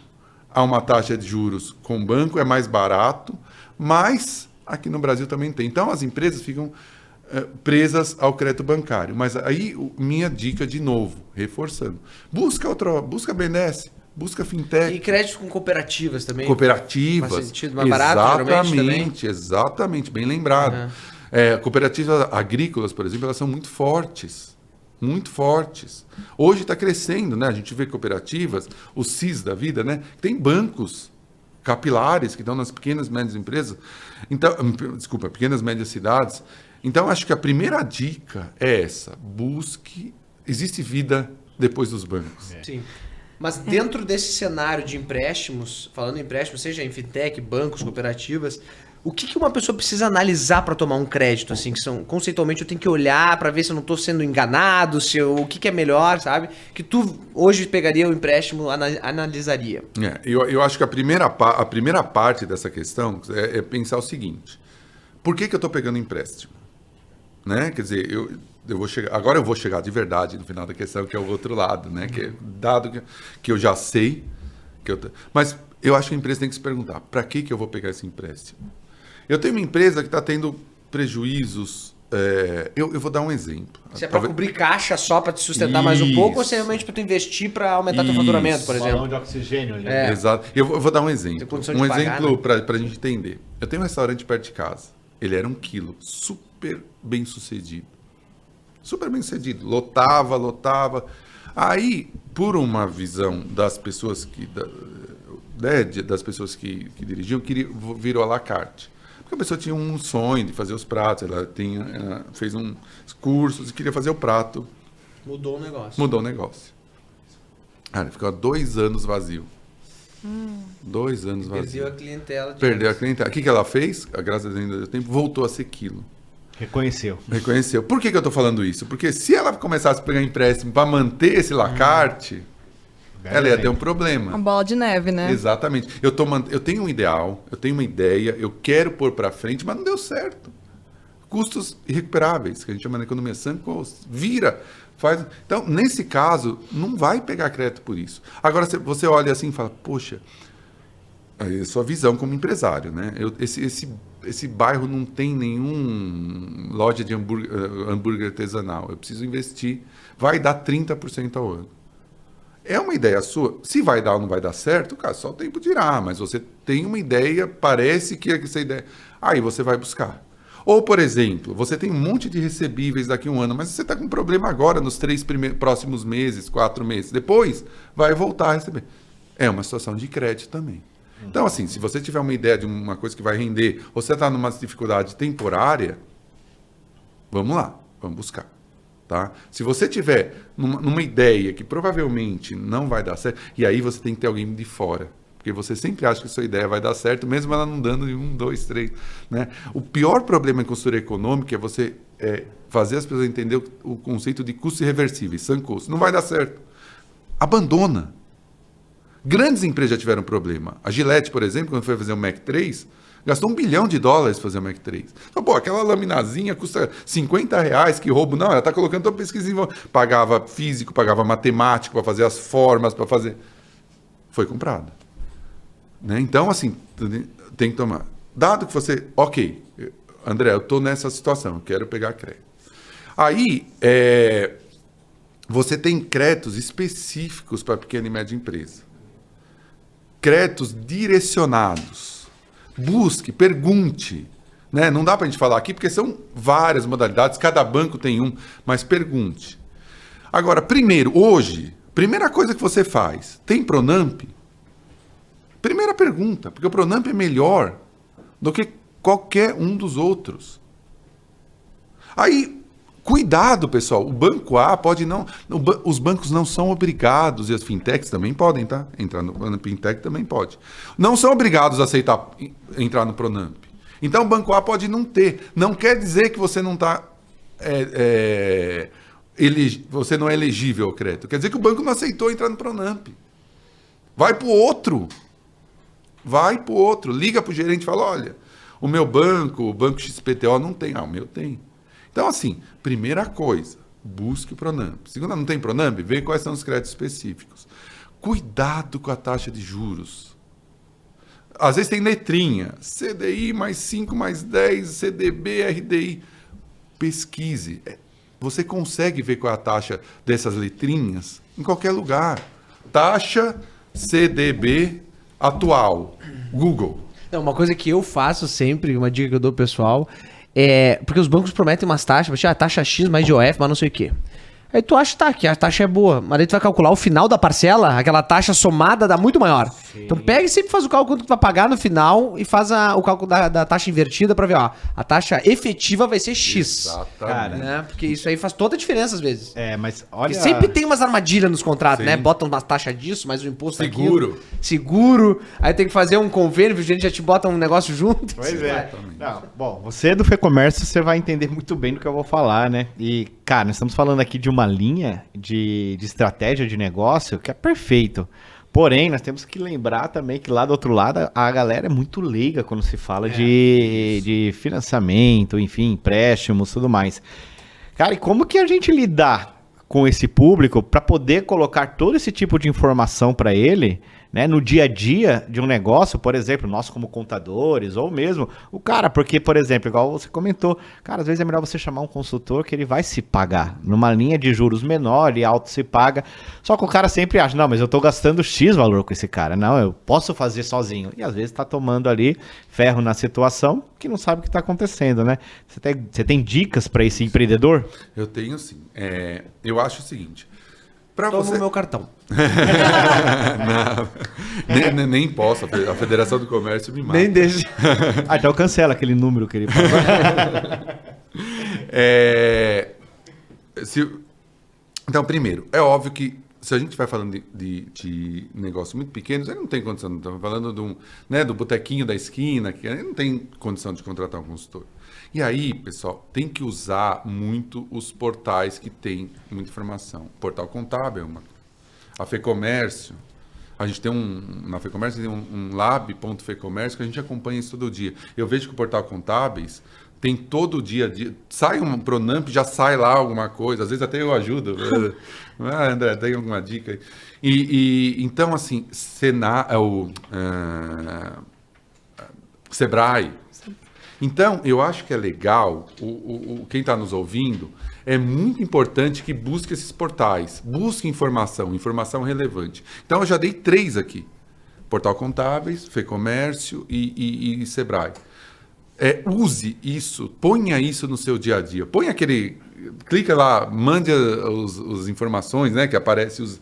a uma taxa de juros com o banco, é mais barato, mas aqui no Brasil também tem. Então, as empresas ficam presas ao crédito bancário. Mas aí, minha dica de novo, reforçando. Busca BNDES, busca fintech. E crédito com cooperativas também. Cooperativas. Faz sentido, mais barato, geralmente, exatamente, bem lembrado. Uhum. Cooperativas agrícolas, por exemplo, elas são muito fortes. Muito fortes. Hoje está crescendo, né? A gente vê cooperativas, o CIS da vida, né? Tem bancos capilares que estão nas pequenas e médias empresas. Então, pequenas e médias cidades. Então, acho que a primeira dica é essa. Busque... Existe vida depois dos bancos. Sim. Mas dentro desse cenário de empréstimos, falando em empréstimos, seja em fintech, bancos, cooperativas, o que uma pessoa precisa analisar para tomar um crédito? Assim, que são, conceitualmente, eu tenho que olhar para ver se eu não estou sendo enganado, o que é melhor, sabe? Que tu hoje pegaria o empréstimo, analisaria. Eu acho que a primeira parte dessa questão é pensar o seguinte. Por que eu estou pegando empréstimo? Né? Quer dizer, eu vou chegar, agora eu vou chegar de verdade no final da questão, que é o outro lado, né? Que é dado que eu já sei. Mas eu acho que a empresa tem que se perguntar, para que eu vou pegar esse empréstimo? Eu tenho uma empresa que está tendo prejuízos. Eu vou dar um exemplo. Se é para cobrir caixa só para te sustentar mais um pouco, ou se é realmente para tu investir para aumentar teu faturamento, por exemplo? Balão de oxigênio ali. Exato. Eu vou dar um exemplo. Um exemplo, né? para a gente entender. Eu tenho um restaurante perto de casa. Ele era 1 quilo, super bem sucedido. Super bem sucedido. Lotava. Aí, por uma visão das pessoas que dirigiam, virou à la carte. Porque a pessoa tinha um sonho de fazer os pratos, ela fez uns cursos e queria fazer o prato. Mudou o negócio. Cara, ficou 2 anos vazio. 2 anos vazio. Perdeu a clientela. Perdeu a clientela. O que ela fez? Graças a Deus ainda deu tempo, voltou a ser quilo. Reconheceu. Por que eu estou falando isso? Porque se ela começasse a pegar empréstimo para manter esse lacarte, ela ia ter um problema. Uma bola de neve, né? Exatamente. Eu tenho um ideal, eu tenho uma ideia, eu quero pôr para frente, mas não deu certo. Custos irrecuperáveis, que a gente chama na economia sunk costs. Faz. Então, nesse caso, não vai pegar crédito por isso. Agora, você olha assim e fala, poxa, aí é sua visão como empresário, né? Esse bairro não tem nenhum loja de hambúrguer artesanal. Eu preciso investir. Vai dar 30% ao ano. É uma ideia sua. Se vai dar ou não vai dar certo, cara, só o tempo dirá. Mas você tem uma ideia, parece que essa ideia... Aí você vai buscar. Ou, por exemplo, você tem um monte de recebíveis daqui a um ano, mas você está com um problema agora nos 3 próximos meses, 4 meses. Depois, vai voltar a receber. É uma situação de crédito também. Então, assim, se você tiver uma ideia de uma coisa que vai render, ou você está numa dificuldade temporária, vamos lá, vamos buscar. Tá? Se você tiver numa ideia que provavelmente não vai dar certo, e aí você tem que ter alguém de fora. Porque você sempre acha que a sua ideia vai dar certo, mesmo ela não dando em 1, 2, 3. Né? O pior problema em consultoria econômica é você fazer as pessoas entenderem o conceito de custos irreversíveis, sunk costs. Não vai dar certo. Abandona. Grandes empresas já tiveram problema. A Gillette, por exemplo, quando foi fazer o Mac 3, gastou $1 bilhão para fazer o Mac 3. Então, pô, aquela laminazinha custa R$50, que roubo. Não, ela está colocando toda a pesquisa em... Pagava físico, pagava matemático para fazer as formas, para fazer... Foi comprada. Né? Então, assim, tem que tomar. Dado que você... Ok, André, eu estou nessa situação, eu quero pegar crédito. Aí, você tem créditos específicos para pequena e média empresa. Créditos direcionados. Busque, pergunte. Né? Não dá para a gente falar aqui, porque são várias modalidades, cada banco tem um, mas pergunte. Agora, primeira coisa que você faz, tem Pronamp? Primeira pergunta, porque o Pronamp é melhor do que qualquer um dos outros. Aí, cuidado, pessoal. O banco A pode não... Os bancos não são obrigados, e as fintechs também podem, tá? Entrar no fintech também pode. Não são obrigados a aceitar entrar no Pronamp. Então, o banco A pode não ter. Não quer dizer que você não está... você não é elegível ao crédito. Quer dizer que o banco não aceitou entrar no Pronamp. Vai para o outro. Liga para o gerente e fala, olha, o meu banco, o banco XPTO não tem. O meu tem. Então, assim, primeira coisa, busque o Pronamp. Segunda, não tem Pronamp? Vê quais são os créditos específicos. Cuidado com a taxa de juros. Às vezes tem letrinha. CDI mais 5 mais 10, CDB, RDI. Pesquise. Você consegue ver qual é a taxa dessas letrinhas em qualquer lugar. Taxa CDB atual. Google. Não, uma coisa que eu faço sempre, uma dica que eu dou pro pessoal, porque os bancos prometem umas taxas, taxa X mais IOF, mas não sei o quê. Aí tu acha que a taxa é boa, mas aí tu vai calcular o final da parcela, aquela taxa somada dá muito maior. Sim. Então pega e sempre faz o cálculo que tu vai pagar no final e faz o cálculo da taxa invertida pra ver, a taxa efetiva vai ser X. Exatamente. Né? Porque isso aí faz toda a diferença às vezes. Mas olha... Porque sempre tem umas armadilhas nos contratos, Sim. né? Botam uma taxa disso, mais um imposto Seguro. Seguro. Aí tem que fazer um convênio, a gente já te bota um negócio junto. Pois é. Não, bom, você é do FEComércio, você vai entender muito bem do que eu vou falar, né? E, cara, nós estamos falando aqui de uma linha de estratégia de negócio que é perfeito. Porém, nós temos que lembrar também que lá do outro lado a galera é muito leiga quando se fala de financiamento, enfim, empréstimos, tudo mais. Cara, e como que a gente lidar com esse público para poder colocar todo esse tipo de informação para ele, né, no dia a dia de um negócio, por exemplo, nós como contadores, ou mesmo o cara, porque, por exemplo, igual você comentou, cara, às vezes é melhor você chamar um consultor que ele vai se pagar, numa linha de juros menor e alto se paga, só que o cara sempre acha, não, mas eu tô gastando X valor com esse cara, não, eu posso fazer sozinho, e às vezes tá tomando ali ferro na situação, que não sabe o que tá acontecendo, né? Você tem dicas para esse empreendedor? Eu tenho sim. Eu acho o seguinte, Toma o meu cartão. Não, nem posso. A Federação do Comércio me mata. Nem deixa. Então cancela aquele número que ele falou. Então, primeiro, é óbvio que se a gente vai falando de negócios muito pequenos, ele não tem condição. Estamos falando do botequinho da esquina, que ele não tem condição de contratar um consultor. E aí, pessoal, tem que usar muito os portais que tem muita informação. O Portal Contábil, a FEComércio. A gente tem na FEComércio tem um lab.fecomércio que a gente acompanha isso todo dia. Eu vejo que o Portal Contábeis tem todo dia, sai um Pronamp, já sai lá alguma coisa. Às vezes até eu ajudo. André, tem alguma dica aí? Então, assim, Sebrae. Então, eu acho que é legal, quem está nos ouvindo, é muito importante que busque esses portais, busque informação relevante. Então, eu já dei 3 aqui, Portal Contábeis, FEComércio e Sebrae. Use isso, ponha isso no seu dia a dia, clica lá, mande as informações, né, que aparecem os...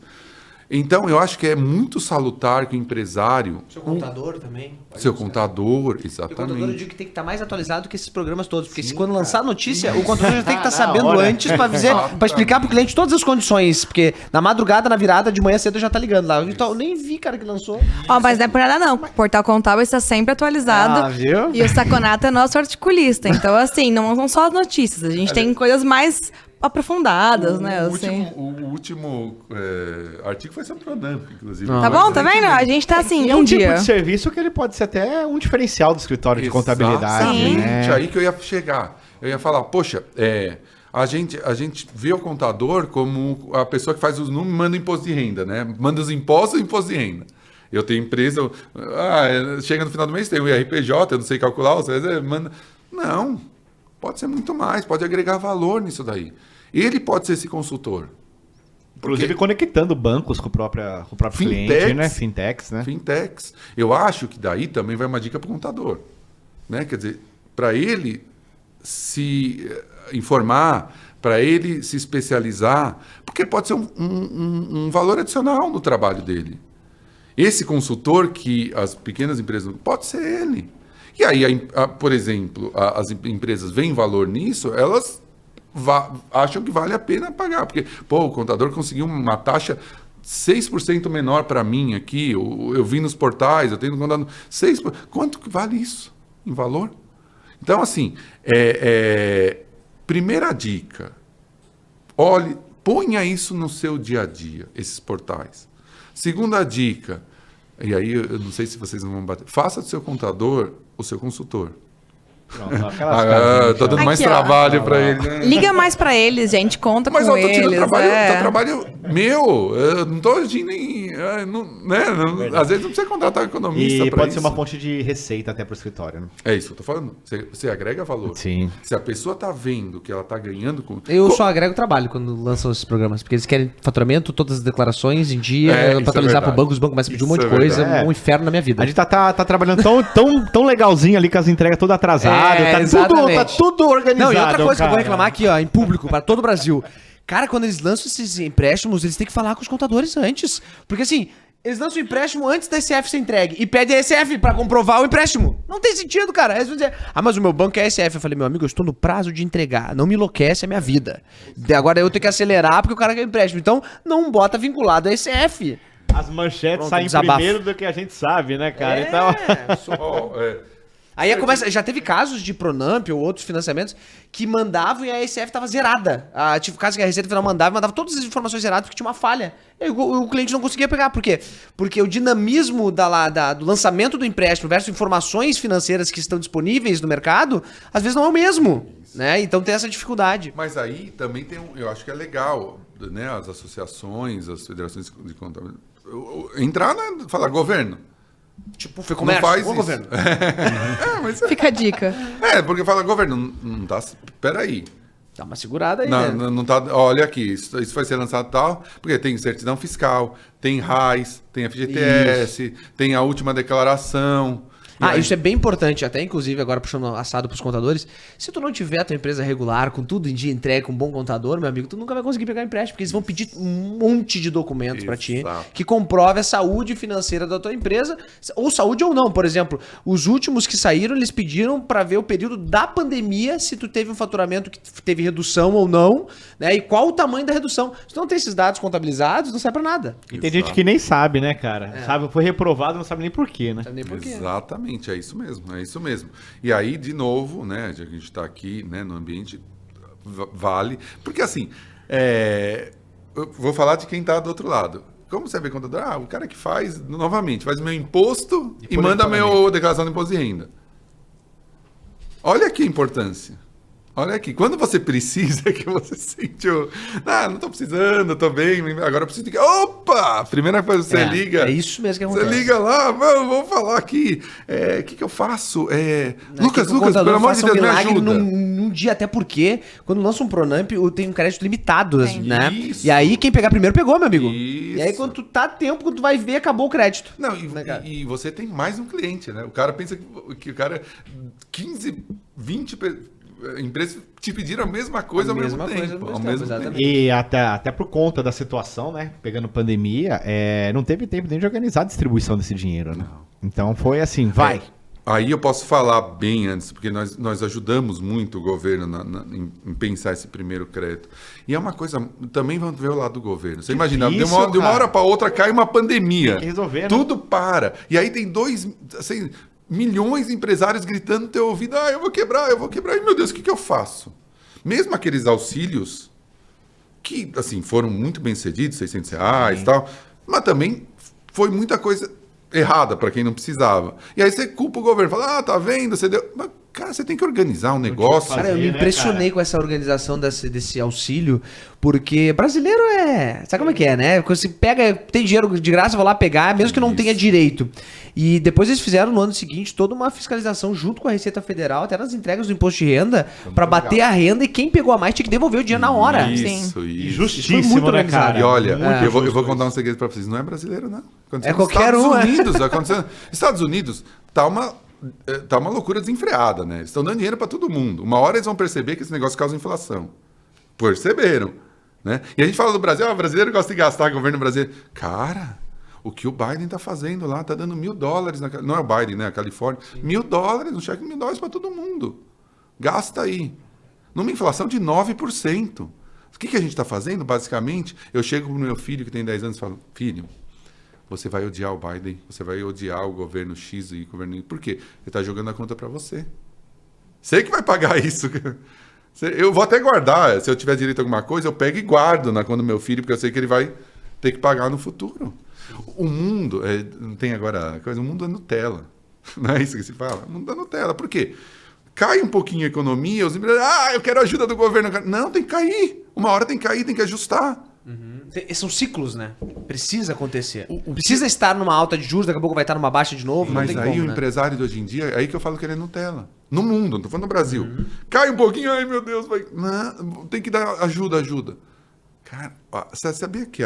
Então, eu acho que é muito salutar que o empresário... Seu contador também. Seu contador, exatamente. O contador eu digo que tem que estar mais atualizado que esses programas todos. Porque quando lançar a notícia, o contador já tem que estar sabendo antes para explicar para o cliente todas as condições. Porque na madrugada, na virada, de manhã cedo já tá ligando lá. Eu nem vi, cara, que lançou. Mas não é por nada não. O Portal Contábil está sempre atualizado. Viu? E o Saconato é nosso articulista. Então, assim, não são só as notícias. A gente tem coisas mais aprofundadas, né? O último artigo foi sobre o Pronamp, inclusive. Tá bom, tá vendo? A gente tá assim, um tipo de serviço que ele pode ser até um diferencial do escritório de contabilidade. Né? Aí que eu ia chegar. Eu ia falar, poxa, a gente vê o contador como a pessoa que faz os números e manda o imposto de renda, né? Manda os impostos e o imposto de renda. Eu tenho empresa, chega no final do mês, tem o IRPJ, eu não sei calcular, você manda... Não, pode ser muito mais, pode agregar valor nisso daí. Ele pode ser esse consultor. Inclusive conectando bancos com o próprio cliente, né? Fintechs, né? Fintechs. Eu acho que daí também vai uma dica para o contador. Né? Quer dizer, para ele se informar, para ele se especializar, porque pode ser um valor adicional no trabalho dele. Esse consultor que as pequenas empresas... Pode ser ele. E aí, por exemplo, as empresas veem valor nisso, elas acham que vale a pena pagar. Porque, pô, o contador conseguiu uma taxa 6% menor para mim aqui, eu vi nos portais, eu tenho contado 6%. Quanto que vale isso em valor? Então, assim, primeira dica, olhe, ponha isso no seu dia a dia, esses portais. Segunda dica, e aí eu não sei se vocês vão bater, faça do seu contador o seu consultor. Tô dando mais Aqui, ó. trabalho para ele. Né? Liga mais pra eles, gente, conta Mas com eu tô tirando eles. trabalho meu. Eu não tô agindo em. Às vezes não precisa contratar um economista. E pra pode isso. ser uma fonte de receita até pro escritório, né? É isso que eu tô falando. Você agrega valor. Sim. Se a pessoa tá vendo que ela tá ganhando com. Eu só agrego trabalho quando lançam esses programas, porque eles querem faturamento, todas as declarações em dia, isso pra atualizar é pro verdade. banco, os bancos começam a pedir um monte de Isso é coisa, verdade. um inferno na minha vida. A gente tá trabalhando tão legalzinho ali com as entregas todas atrasadas. Tá exatamente. tudo organizado. Não, e outra coisa que eu vou cara. reclamar aqui, ó, em público, para todo o Brasil. Cara, quando eles lançam esses empréstimos, eles têm que falar com os contadores antes. Porque assim, eles lançam o empréstimo antes da SF ser entregue e pedem a SF pra comprovar o empréstimo. Não tem sentido, cara. Eles vão dizer, mas o meu banco é SF. Eu falei, meu amigo, eu estou no prazo de entregar. Não me enlouquece a minha vida. Agora eu tenho que acelerar porque o cara quer empréstimo. Então, não bota vinculado a SF. As manchetes Pronto, saem desabafo. primeiro do que a gente sabe, né, cara? Então... Aí começa, já teve casos de Pronamp ou outros financiamentos que mandavam e a SF tava zerada. Tipo, caso que a Receita Federal mandava todas as informações zeradas porque tinha uma falha. E o cliente não conseguia pegar. Por quê? Porque o dinamismo do lançamento do empréstimo versus informações financeiras que estão disponíveis no mercado, às vezes não é o mesmo. Né? Então tem essa dificuldade. Mas aí também tem eu acho que é legal, né? As associações, as federações de contabilidade. Entrar, né? Falar, governo. Tipo, foi Não comércio, faz ô, isso. governo. Mas Fica a dica. porque fala, governo, não tá. Peraí. Dá uma segurada aí, Não, né? não tá. Olha aqui, isso vai ser lançado tal, porque tem certidão fiscal, tem RAIS, tem FGTS, tem a última declaração. E aí- Isso é bem importante, até inclusive agora puxando assado pros contadores. Se tu não tiver a tua empresa regular, com tudo em dia entregue, com um bom contador, meu amigo, tu nunca vai conseguir pegar empréstimo, porque eles vão pedir um monte de documentos pra ti Exato. que comprove a saúde financeira da tua empresa, ou saúde ou não. Por exemplo, os últimos que saíram, eles pediram pra ver o período da pandemia, se tu teve um faturamento que teve redução ou não, né? E qual o tamanho da redução. Se tu não tem esses dados contabilizados, não serve pra nada. E tem gente que nem sabe, né, cara? Sabe, foi reprovado, não sabe nem por quê, né? Não sabe nem por quê. Exatamente, é isso mesmo. E aí, de novo, né, já que a gente está aqui, né, no ambiente, vale. Porque assim, eu vou falar de quem está do outro lado. Como você vê contador? O cara que faz, novamente, faz meu imposto e manda meu declaração de imposto de renda. Olha aqui a importância. Olha aqui, quando você precisa, que você sente não tô precisando, tô bem, agora eu preciso de... Opa! Primeira coisa, você liga... É isso mesmo que Você acontece. liga lá, vamos falar aqui, o que eu faço? Lucas, Que o Lucas, contador pelo amor de faça Deus, me milagre ajuda. num dia, até porque quando lança um Pronamp, tem um crédito limitado, Tem. né? Isso. E aí quem pegar primeiro pegou, meu amigo. Isso. E aí quando tu tá a tempo, quando tu vai ver, acabou o crédito. Não, Né, cara? e você tem mais um cliente, né? O cara pensa que o cara, 15, 20 empresas te pediram a mesma coisa A ao mesmo mesma tempo. coisa ao mesmo ao tempo, mesmo exatamente. tempo. E até por conta da situação, né? Pegando pandemia, não teve tempo nem de organizar a distribuição desse dinheiro, né? Então foi assim, vai. Aí eu posso falar bem antes, porque nós ajudamos muito o governo em pensar esse primeiro crédito. E é uma coisa, também vamos ver o lado do governo. Você imagina, de uma cara. hora para outra cai uma pandemia. Tem que resolver, né? Tudo para. E aí tem milhões de empresários gritando no teu ouvido, eu vou quebrar. E, meu Deus, o que eu faço? Mesmo aqueles auxílios, que, assim, foram muito bem cedidos, R$600 e tal, mas também foi muita coisa errada para quem não precisava. E aí você culpa o governo, fala, tá vendo, você deu... Mas, cara, você tem que organizar um negócio. Cara, eu me né, impressionei cara? com essa organização desse auxílio, porque brasileiro sabe como é que é, né? Quando você pega, tem dinheiro de graça, vou lá pegar, mesmo que não tenha direito. E depois eles fizeram no ano seguinte toda uma fiscalização junto com a Receita Federal, até nas entregas do imposto de renda, pra bater a renda, e quem pegou a mais tinha que devolver o dinheiro na hora. Isso. E Foi justíssimo, muito né, organizado. cara? E olha, É. eu vou contar um segredo para vocês. Não é brasileiro, não. Aconteceu É nos qualquer Estados um, é. Unidos. Aconteceu... Estados Unidos tá uma loucura desenfreada, né? Eles estão dando dinheiro para todo mundo. Uma hora eles vão perceber que esse negócio causa inflação. Perceberam, né? E a gente fala do Brasil, o brasileiro gosta de gastar, governo brasileiro. Cara, O que o Biden está fazendo lá, está dando $1.000, não é o Biden, né? A Califórnia, $1.000, um cheque de $1.000 para todo mundo. Gasta aí. Numa inflação de 9%. O que a gente está fazendo, basicamente? Eu chego para o meu filho, que tem 10 anos, e falo, filho, você vai odiar o Biden, você vai odiar o governo X e o governo Y. Por quê? Ele está jogando a conta para você. Você que vai pagar isso. Eu vou até guardar. Se eu tiver direito a alguma coisa, eu pego e guardo na conta do meu filho, porque eu sei que ele vai ter que pagar no futuro. O mundo, não tem agora coisa, o mundo é Nutella. Não é isso que se fala? O mundo é Nutella. Por quê? Cai um pouquinho a economia, os empresários, eu quero ajuda do governo. Não, tem que cair. Uma hora tem que cair, tem que ajustar. São ciclos, né? Precisa acontecer. Precisa estar numa alta de juros, daqui a pouco vai estar numa baixa de novo. Mas não tem aí como, o né? empresário de hoje em dia, é aí que eu falo que ele é Nutella. No mundo, não tô falando no Brasil. Cai um pouquinho, ai meu Deus, vai. Não, tem que dar ajuda. Cara, você sabia que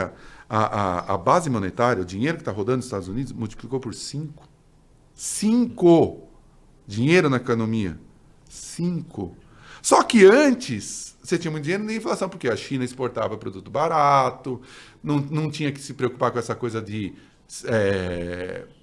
a base monetária, o dinheiro que está rodando nos Estados Unidos, multiplicou por 5? 5! Dinheiro na economia. 5. Só que antes, você tinha muito dinheiro na inflação, porque a China exportava produto barato, não tinha que se preocupar com essa coisa de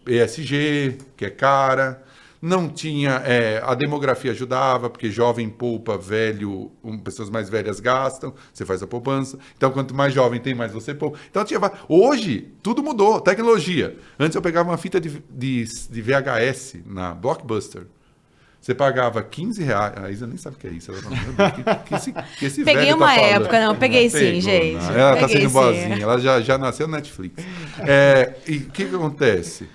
ESG, que é cara. Não tinha... a demografia ajudava, porque jovem poupa, velho... pessoas mais velhas gastam, você faz a poupança. Então, quanto mais jovem tem, mais você poupa. Então, hoje, tudo mudou. Tecnologia. Antes, eu pegava uma fita de VHS na Blockbuster. Você pagava R$15. A Isa nem sabe o que é isso. Ela fala, meu Deus, que esse Peguei velho uma tá falando? época, não. Peguei sim, Pegou, gente. não. Ela tá Peguei sendo sim. boazinha. Ela já nasceu no Netflix. E o que acontece?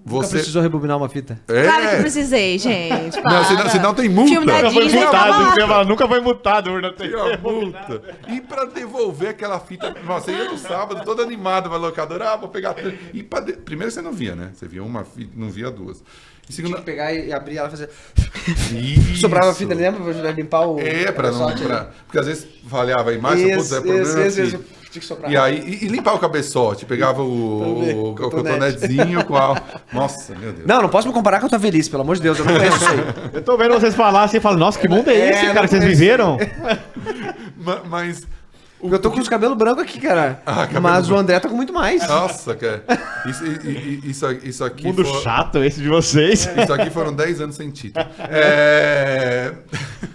Nunca Você... precisou rebobinar uma fita? Claro que precisei, gente. Não, senão tem multa. Filme da Nunca foi Disney multado, tava lá. eu falo, nunca foi multado, Urna. Tem uma multa. E pra devolver aquela fita... Nossa, você ia no sábado, todo animado, vai locadora, vou pegar... E primeiro você não via, né? Você via uma fita, não via duas. E Tinha segunda... que pegar e abrir ela e fazer... Isso. Sobrava a fita, lembra? Pra ajudar a limpar o... Pra não... Porque às vezes falhava a imagem, putz, é problema na fita. Tinha que sobrar. E aí, e limpar o cabeçote, pegava o cotonetezinho com a... Nossa, meu Deus. Não posso me comparar com a tua velhice, pelo amor de Deus, eu não conheço isso aí. Eu tô vendo vocês falar assim e falo, nossa, que mundo é esse, não cara, que vocês conheço. viveram? Mas... Eu tô com os cabelos brancos aqui, cara. cabelo Mas o branco. André tá com muito mais. Nossa, cara. Isso aqui... Mundo chato esse de vocês. Isso aqui foram 10 anos sem título.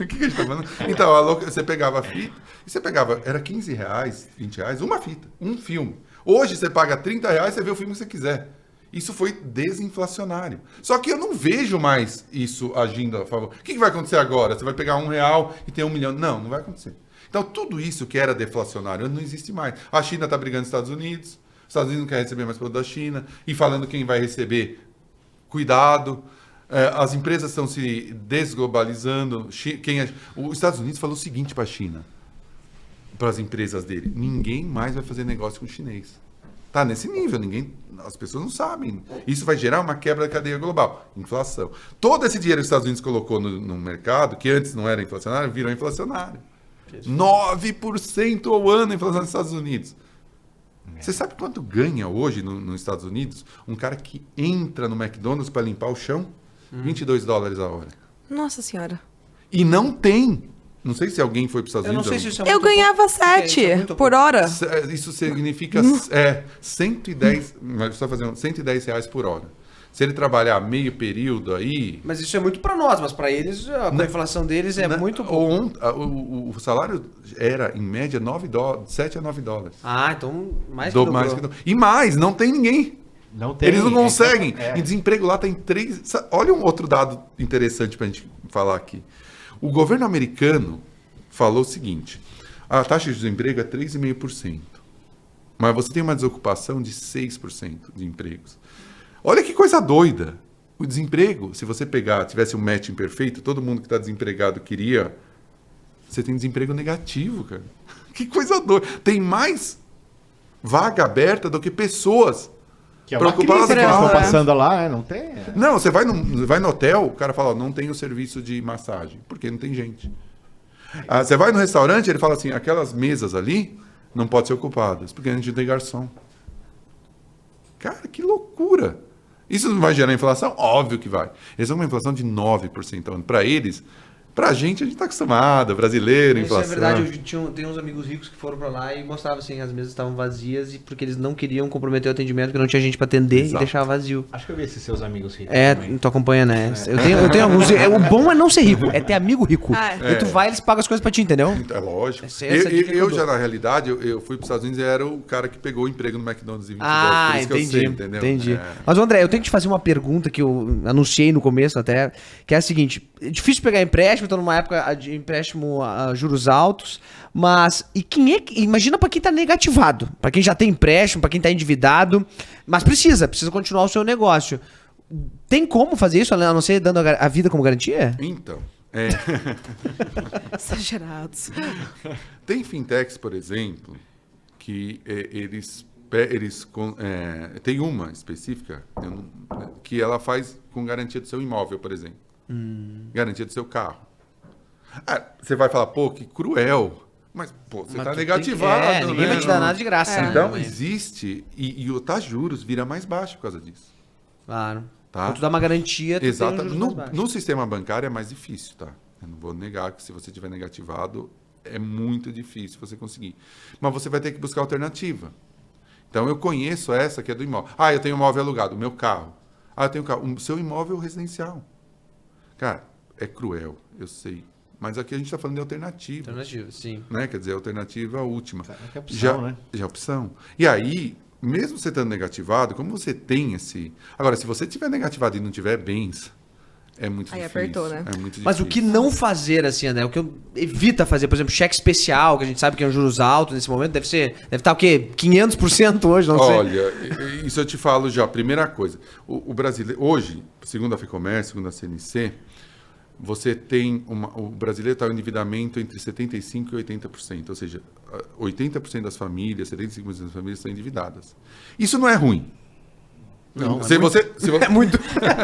O que a gente tá falando? Então, você pegava a fita e você pegava, era R$15, R$20, uma fita, um filme. Hoje você paga R$30, você vê o filme que você quiser. Isso foi desinflacionário. Só que eu não vejo mais isso agindo a favor. O que vai acontecer agora? Você vai pegar R$1 e ter 1 milhão? Não vai acontecer. Então, tudo isso que era deflacionário não existe mais. A China está brigando com os Estados Unidos. Os Estados Unidos não querem receber mais produto da China. E falando quem vai receber, cuidado. As empresas estão se desglobalizando. Os Estados Unidos falou o seguinte para a China, para as empresas dele: ninguém mais vai fazer negócio com o chinês. Tá nesse nível, as pessoas não sabem. Isso vai gerar uma quebra da cadeia global. Inflação. Todo esse dinheiro que os Estados Unidos colocou no mercado, que antes não era inflacionário, virou inflacionário. 9% ao ano a inflação nos Estados Unidos. Você sabe quanto ganha hoje nos Estados Unidos um cara que entra no McDonald's para limpar o chão? $22 a hora. Nossa senhora. E não tem. Não sei se alguém foi para os Estados Eu não Unidos. sei se isso é Eu muito ganhava pouco. Isso é 7 muito por pouco. hora. Isso significa 110, mas só fazendo R$110 por hora. Se ele trabalhar meio período aí... Mas isso é muito pra nós, mas pra eles, a inflação deles é muito pouco. O salário era, em média, $7 a $9. Ah, então mais que dobrou. Mais que E mais, não tem ninguém. Não tem. Eles não conseguem. É. E desemprego lá tem 3... Olha um outro dado interessante pra gente falar aqui. O governo americano falou o seguinte: a taxa de desemprego é 3,5%. Mas você tem uma desocupação de 6% de empregos. Olha que coisa doida. O desemprego, se você tivesse um matching perfeito, todo mundo que está desempregado queria, você tem desemprego negativo, cara. Que coisa doida. Tem mais vaga aberta do que pessoas. Que é uma preocupadas crise que com eles a- estão passando lá, não tem? Não, você vai no hotel, o cara fala, ó, não tem o serviço de massagem, porque não tem gente. Você vai no restaurante, ele fala assim, aquelas mesas ali não podem ser ocupadas, porque a gente não tem garçom. Cara, que loucura. Isso não vai gerar inflação? Óbvio que vai. Eles vão uma inflação de 9% ao ano. Para eles, Pra gente, a gente tá acostumado, brasileiro, Isso inflação. é verdade, tem uns amigos ricos que foram pra lá e mostravam assim, as mesas estavam vazias e porque eles não queriam comprometer o atendimento, porque não tinha gente pra atender Exato. e deixava vazio. Acho que eu vi esses seus amigos ricos É, também. tu acompanha, né? Eu tenho alguns. O bom é não ser rico, é ter amigo rico. Ah, é. E tu vai, eles pagam as coisas pra ti, entendeu? É lógico. Essa é essa dica que eu Eu dou. já, na realidade, eu fui para os Estados Unidos e era o cara que pegou o emprego no McDonald's em 22. Ah, por isso que eu entendi. sei, entendeu? Entendi. É. Mas, André, eu tenho que te fazer uma pergunta que eu anunciei no começo até, que é a seguinte: é difícil pegar empréstimo, tô numa época de empréstimo a juros altos, mas e quem é que, imagina pra quem tá negativado, pra quem já tem empréstimo, pra quem tá endividado, mas precisa continuar o seu negócio. Tem como fazer isso, a não ser dando a vida como garantia? Então, Exagerados. tem fintechs, por exemplo, que tem uma específica que ela faz com garantia do seu imóvel, por exemplo. Garantia do seu carro. Ah, você vai falar, pô, que cruel. Mas, pô, você Mas tá tu negativado, ninguém vai te dar nada de graça. né? Então, Mas- existe, e o taxa de juros vira mais baixo por causa disso. Claro. Tá? Quando tu dá uma garantia, tu Exato. tem um juros mais baixo. No sistema bancário é mais difícil, tá? Eu não vou negar que se você tiver negativado, é muito difícil você conseguir. Mas você vai ter que buscar alternativa. Então, eu conheço essa que é do imóvel. Ah, eu tenho um imóvel alugado, o meu carro. Ah, eu tenho um carro. O seu imóvel residencial. Cara, é cruel, eu sei. Mas aqui a gente está falando de alternativa. Alternativa, sim. Né? Quer dizer, a alternativa última. É opção, né? Já é opção. E aí, mesmo você estando negativado, como você tem esse... Agora, se você tiver negativado e não tiver bens, é muito Aí difícil. apertou, né? É muito Mas o que não fazer, assim, André, o que eu evita fazer, por exemplo, cheque especial, que a gente sabe que é um juros alto nesse momento, deve estar o quê? 500% hoje, não sei. Olha, isso eu te falo já. Primeira coisa, o brasileiro... Hoje, segundo a FEComércio, segundo a CNC, você tem o brasileiro está em endividamento entre 75% e 80%. Ou seja, 80% das famílias, 75% das famílias estão endividadas. Isso não é ruim. Não, se você É muito.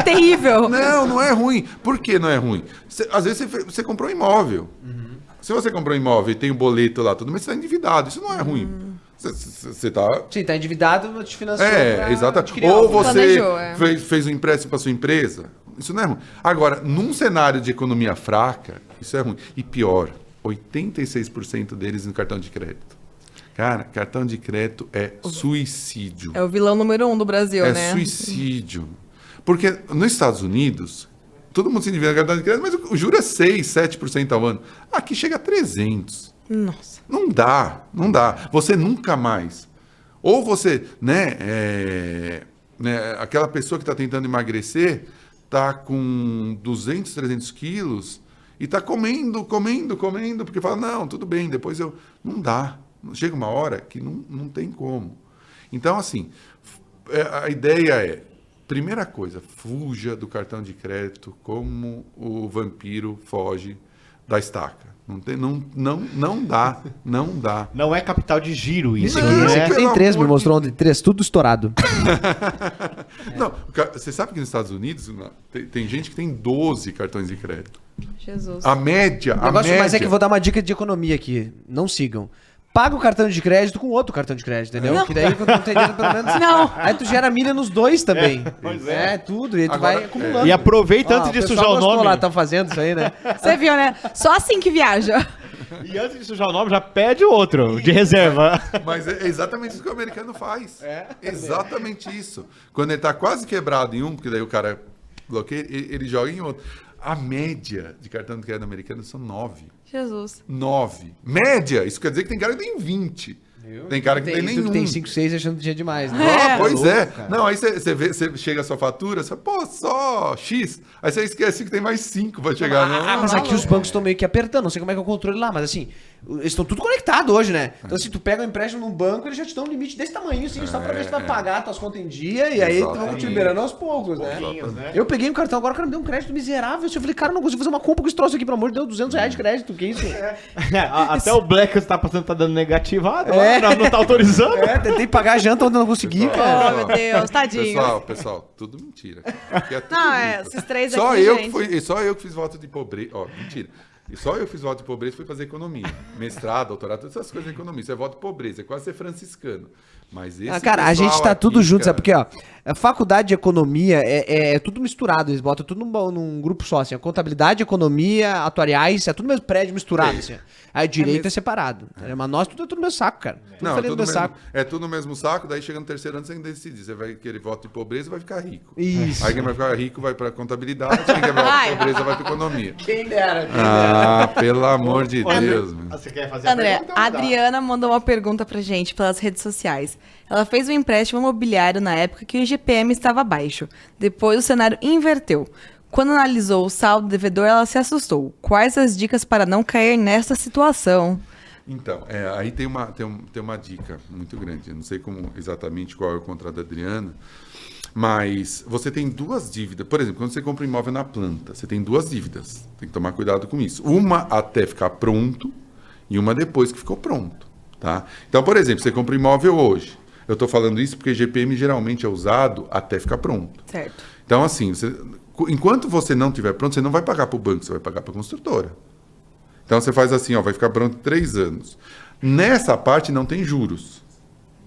Terrível. Não é ruim. Por que não é ruim? Às vezes você comprou um imóvel. Se você comprou um imóvel e tem um boleto lá, tudo, mas você está endividado. Isso não é ruim. Você está... Sim, tá endividado, te financiou. pra exatamente. adquirir Ou algo. você Planejou, é. fez um empréstimo para sua empresa. Isso não é ruim. Agora, num cenário de economia fraca, isso é ruim. E pior, 86% deles no cartão de crédito. Cara, cartão de crédito é suicídio. É o vilão número 1 do Brasil, É né? suicídio. Porque nos Estados Unidos, todo mundo se endivida no cartão de crédito, mas o juro é 6%, 7% ao ano. Aqui chega a 300%. Nossa. Não dá. Você nunca mais. Ou você, aquela pessoa que está tentando emagrecer, está com 200, 300 quilos e está comendo, porque fala, não, tudo bem, depois eu... Não dá. Chega uma hora que não tem como. Então, assim, a ideia é, primeira coisa, fuja do cartão de crédito como o vampiro foge da estaca. Não dá. Não é capital de giro isso, Não, né? Esse aqui tem Pelo 3, me amor mostrou ontem. 3, tudo estourado. Não, você sabe que nos Estados Unidos tem gente que tem 12 cartões de crédito. Jesus. A média, Mas é que eu vou dar uma dica de economia aqui. Não sigam. Paga o cartão de crédito com outro cartão de crédito, entendeu? Não. Que daí, quando não tem dinheiro, pelo menos... Não. Aí tu gera milha nos dois também. Pois é. Tudo. E tu Agora, vai acumulando. E aproveita antes de o pessoal sujar o gostou nome. lá, tá fazendo isso aí, né? Você viu, né? Só assim que viaja. E antes de sujar o nome, já pede o outro, de reserva. Mas é exatamente isso que o americano faz. Exatamente isso. Quando ele tá quase quebrado em um, porque daí o cara bloqueia, ele joga em outro. A média de cartão de crédito americano são 9. Jesus. 9. Média! Isso quer dizer que tem cara que tem 20. Tem cara que tem Tu nenhum. que tem 5, 6 achando que tinha demais, né? Ah, pois é. cara. Não, aí você chega a sua fatura, você fala, pô, só X. Aí você esquece que tem mais 5 pra chegar. Não, Mas aqui os bancos estão meio que apertando, não sei como é que é o controle lá, mas assim, eles estão tudo conectado hoje, né? Então, assim, tu pega um empréstimo num banco, eles já te dão um limite desse tamanho, assim, só pra ver se tu vai pagar tuas contas em dia, e aí tu vai te liberando aos poucos, né? né? Eu peguei um cartão agora, o cara me deu um crédito miserável, assim, eu falei, cara, eu não consigo fazer uma compra com esse troço aqui, pelo amor de Deus, R$200 de crédito, que isso? Até o Black que você tá passando tá dando negativado, É. lá, não tá autorizando. Tentei pagar a janta ontem não consegui, cara. Oh, meu Deus, tadinho. Pessoal, tudo mentira. Aqui é tudo Não, limpo. esses três Só aqui, eu gente. só eu que fiz voto de pobreza. Ó, mentira. E só eu fiz voto de pobreza e fui fazer economia. Mestrado, doutorado, todas essas coisas de economia. Isso é voto de pobreza, é quase ser franciscano. Mas esse Cara, a gente tá aqui, tudo junto, cara, sabe? Porque, ó, a faculdade de economia é tudo misturado, eles botam tudo num grupo só, assim, a contabilidade, economia, atuariais, é tudo mesmo prédio misturado, assim. Aí direito é separado. Mas nós tudo é tudo no mesmo saco, cara. Tudo Não, falei no tudo mesmo mesmo, saco. é tudo no mesmo saco, daí chega no terceiro ano você tem que decidir. Você vai querer voto de pobreza e vai ficar rico. Isso. Aí quem vai ficar rico vai pra contabilidade, quem quer voto de pobreza vai pra economia. Quem dera, Pelo amor de Deus, meu. Você quer fazer a André, pergunta? a Adriana mandou uma pergunta pra gente pelas redes sociais. Ela fez um empréstimo imobiliário na época que o IGPM estava baixo. Depois o cenário inverteu. Quando analisou o saldo devedor, ela se assustou. Quais as dicas para não cair nessa situação? Então, aí tem uma dica muito grande. Eu não sei exatamente qual é o contrato da Adriana, mas você tem duas dívidas. Por exemplo, quando você compra um imóvel na planta, você tem duas dívidas. Tem que tomar cuidado com isso. Uma até ficar pronto e uma depois que ficou pronto. Tá? Então, por exemplo, você compra um imóvel hoje. Eu estou falando isso porque GPM geralmente é usado até ficar pronto. Certo. Então, assim, enquanto você não estiver pronto, você não vai pagar para o banco, você vai pagar para a construtora. Então, você faz assim, ó, vai ficar pronto 3 anos. Nessa parte não tem juros.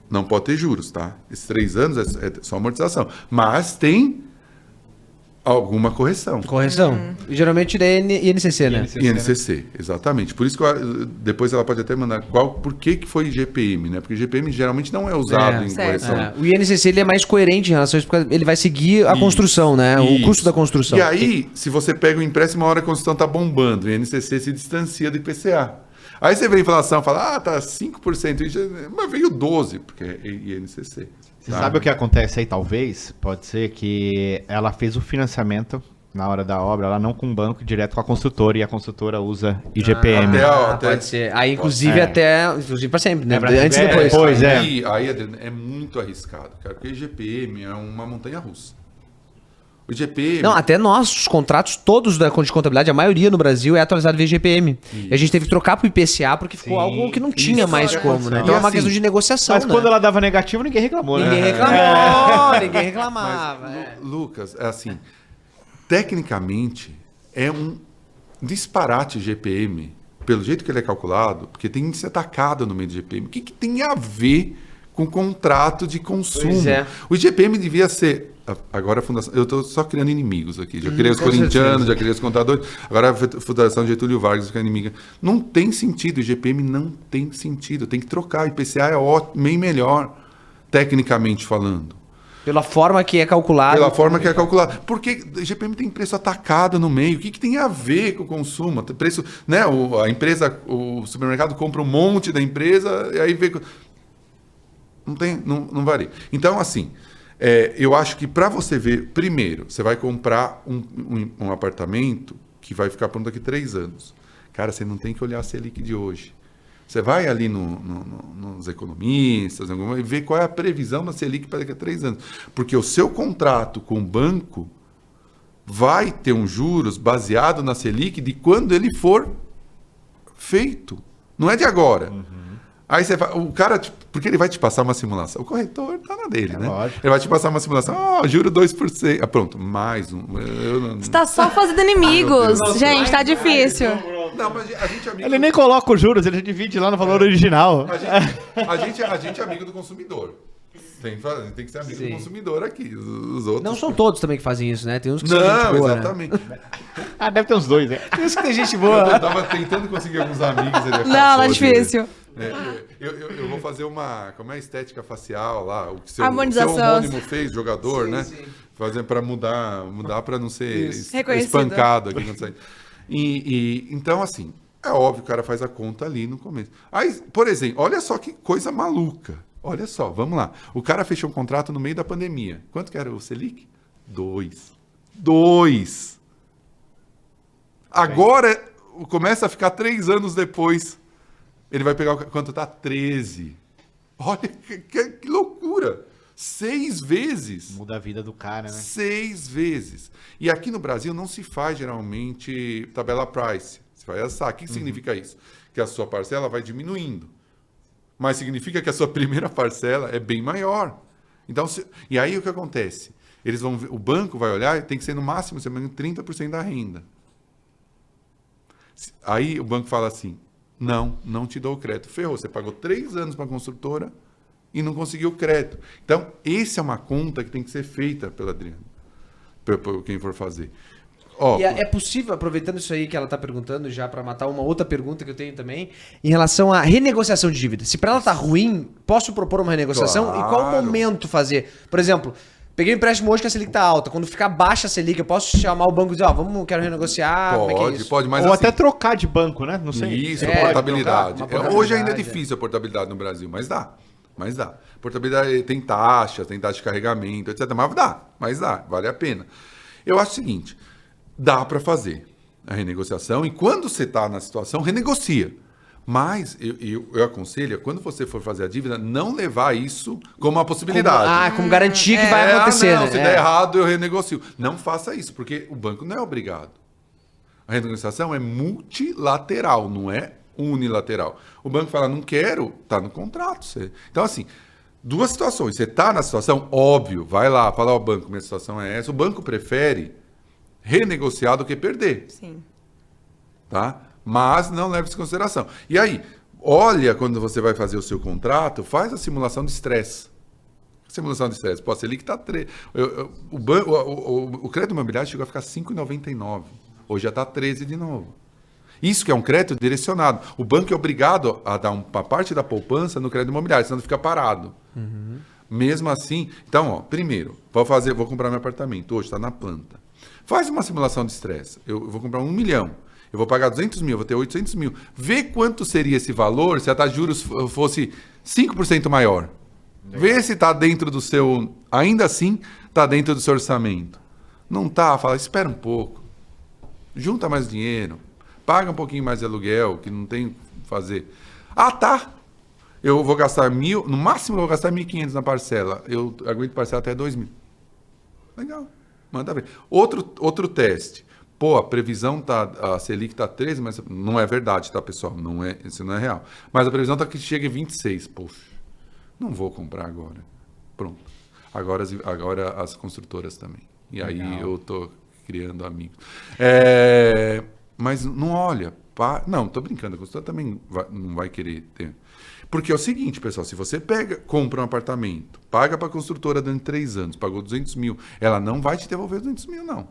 Não pode ter juros, tá? Esses 3 anos é só amortização. Mas tem alguma correção. Correção. E geralmente é INCC, né? INCC, exatamente. Por isso que depois ela pode até mandar por que foi IGPM, né? Porque IGPM geralmente não é usado em certo. correção. O INCC ele é mais coerente em relação a isso, porque ele vai seguir a construção, né? O custo da construção. E aí, se você pega o empréstimo, a hora que a construção tá bombando, o INCC se distancia do IPCA. Aí você vê a inflação e fala, tá 5%, mas veio 12%, porque é INCC. Você tá? sabe o que acontece aí, talvez? Pode ser que ela fez o financiamento na hora da obra, ela não com o banco, direto com a construtora, e a construtora usa IGPM. Pode ser. Aí, inclusive, inclusive pra sempre, né? Antes e É, depois. depois. Aí, Adriano, é muito arriscado, cara, porque IGPM é uma montanha-russa. O IGPM... Não, até nossos contratos, todos de contabilidade, a maioria no Brasil é atualizado via IGPM. E a gente teve que trocar pro IPCA porque ficou algo que não tinha mais como, né? Então é uma assim, questão de negociação, Mas né? quando ela dava negativo, ninguém reclamou, né? Ninguém reclamou, ninguém reclamava. Mas, Lucas, é assim, tecnicamente é um disparate IGPM, pelo jeito que ele é calculado, porque tem que ser atacado no meio do IGPM. O que tem a ver com contrato de consumo? Pois é. O IGPM devia ser... Agora a Fundação... Eu estou só criando inimigos aqui. Já criei os com corintianos, certeza. já criei os contadores. Agora a Fundação Getúlio Vargas fica inimiga. Não tem sentido. O IGPM não tem sentido. Tem que trocar. O IPCA é ótimo, bem melhor, tecnicamente falando. Pela forma que é calculado. Pela forma que é calculado. Porque o IGPM tem preço atacado no meio. O que tem a ver com o consumo? Preço, né? A empresa, o supermercado compra um monte da empresa e aí vê... Não varia. Então, assim... eu acho que para você ver, primeiro, você vai comprar um apartamento que vai ficar pronto daqui 3 anos. Cara, você não tem que olhar a Selic de hoje. Você vai ali nos economistas e ver qual é a previsão da Selic para daqui a 3 anos. Porque o seu contrato com o banco vai ter um juros baseado na Selic de quando ele for feito. Não é de agora. Aí você vai, o cara, porque ele vai te passar uma simulação. O corretor tá na dele, né? Lógico. Ele vai te passar uma simulação. Juro 2%. Pronto, mais um. Você tá só fazendo inimigos. Gente, tá difícil. Não, mas a gente é amigo. Ele nem coloca os juros, ele divide lá no valor original. A gente é amigo do consumidor. Tem que ser amigo do consumidor aqui. Os outros. Não são todos também que fazem isso, né? Tem uns que são Não, gente boa, exatamente. Deve ter uns 2, né? Tem uns que tem gente Eu boa. tava tentando conseguir alguns amigos. Ele Não, acabou é de- difícil. Eu vou fazer como é a estética facial lá, o que seu Harmonização. homônimo fez, jogador, né? Fazer para mudar para não ser Reconhecido. espancado aqui quando sair. Então, assim, é óbvio que o cara faz a conta ali no começo. Aí, por exemplo, olha só que coisa maluca. Olha só, vamos lá. O cara fechou um contrato no meio da pandemia. Quanto que era o Selic? 2. Agora, começa a ficar 3 anos depois. Ele vai pegar quanto tá? 13. Olha que loucura. 6 vezes. Muda a vida do cara, né? 6 vezes. E aqui no Brasil não se faz geralmente tabela price. Você faz essa. O que significa isso? Que a sua parcela vai diminuindo. Mas significa que a sua primeira parcela é bem maior. Então, e aí o que acontece? O banco vai olhar e tem que ser no máximo, se não me engano, 30% da renda. Aí o banco fala assim, não te dou o crédito. Ferrou, você pagou 3 anos para a construtora e não conseguiu o crédito. Então, essa é uma conta que tem que ser feita pelo Adriano, por quem for fazer. Ó, E é possível, aproveitando isso aí que ela tá perguntando, já pra matar uma outra pergunta que eu tenho também, em relação à renegociação de dívida. Se pra ela tá ruim, posso propor uma renegociação? Claro. E qual o momento fazer? Por exemplo, peguei um empréstimo hoje que a Selic tá alta. Quando ficar baixa a Selic, eu posso chamar o banco e dizer, quero renegociar? Como é que é isso? pode, mas Ou assim, até trocar de banco, né? Não sei. Isso, É, portabilidade. trocar, uma Hoje ainda é portabilidade, difícil a portabilidade no Brasil, mas dá. Portabilidade tem taxa de carregamento, etc. Mas dá, vale a pena. Eu acho o seguinte, dá para fazer a renegociação e quando você está na situação, renegocia. Mas eu aconselho, quando você for fazer a dívida, não levar isso como uma possibilidade. Como garantia que vai acontecer, não, né? se der errado, eu renegocio. Não faça isso, porque o banco não é obrigado. A renegociação é multilateral, não é unilateral. O banco fala, não quero, tá no contrato. Então, assim, 2 situações. Você tá na situação, óbvio, vai lá, fala ao banco, minha situação é essa. O banco prefere renegociar do que perder. Sim. Tá? Mas não leve isso em consideração. E aí, olha quando você vai fazer o seu contrato, faz a simulação de estresse. Simulação de estresse. Pô, a Selic está... O crédito imobiliário chegou a ficar 5,99. Hoje já está 13 de novo. Isso que é um crédito direcionado. O banco é obrigado a dar uma parte da poupança no crédito imobiliário, senão ele fica parado. Mesmo assim... Então, ó, primeiro, vou comprar meu apartamento. Hoje está na planta. Faz uma simulação de estresse. Eu vou comprar 1 milhão. Eu vou pagar 200 mil, vou ter 800 mil. Vê quanto seria esse valor se a taxa de juros fosse 5% maior. Vê se está dentro do seu... Ainda assim, está dentro do seu orçamento. Não está, fala, espera um pouco. Junta mais dinheiro. Paga um pouquinho mais de aluguel, que não tem o que fazer. Ah, tá. Eu vou gastar 1.000, no máximo eu vou gastar 1.500 na parcela. Eu aguento parcelar até 2.000. Legal, manda ver. Outro teste. Pô, a previsão a Selic tá 13, mas não é verdade, tá, pessoal? Isso não é real. Mas a previsão tá que chega em 26. Poxa, não vou comprar agora. Pronto. Agora as construtoras também. E aí eu tô criando amigos. Mas não olha. Não, tô brincando. A construtora também não vai querer ter. Porque é o seguinte, pessoal, se você compra um apartamento, paga para a construtora durante 3 anos, pagou 200 mil, ela não vai te devolver 200 mil, não.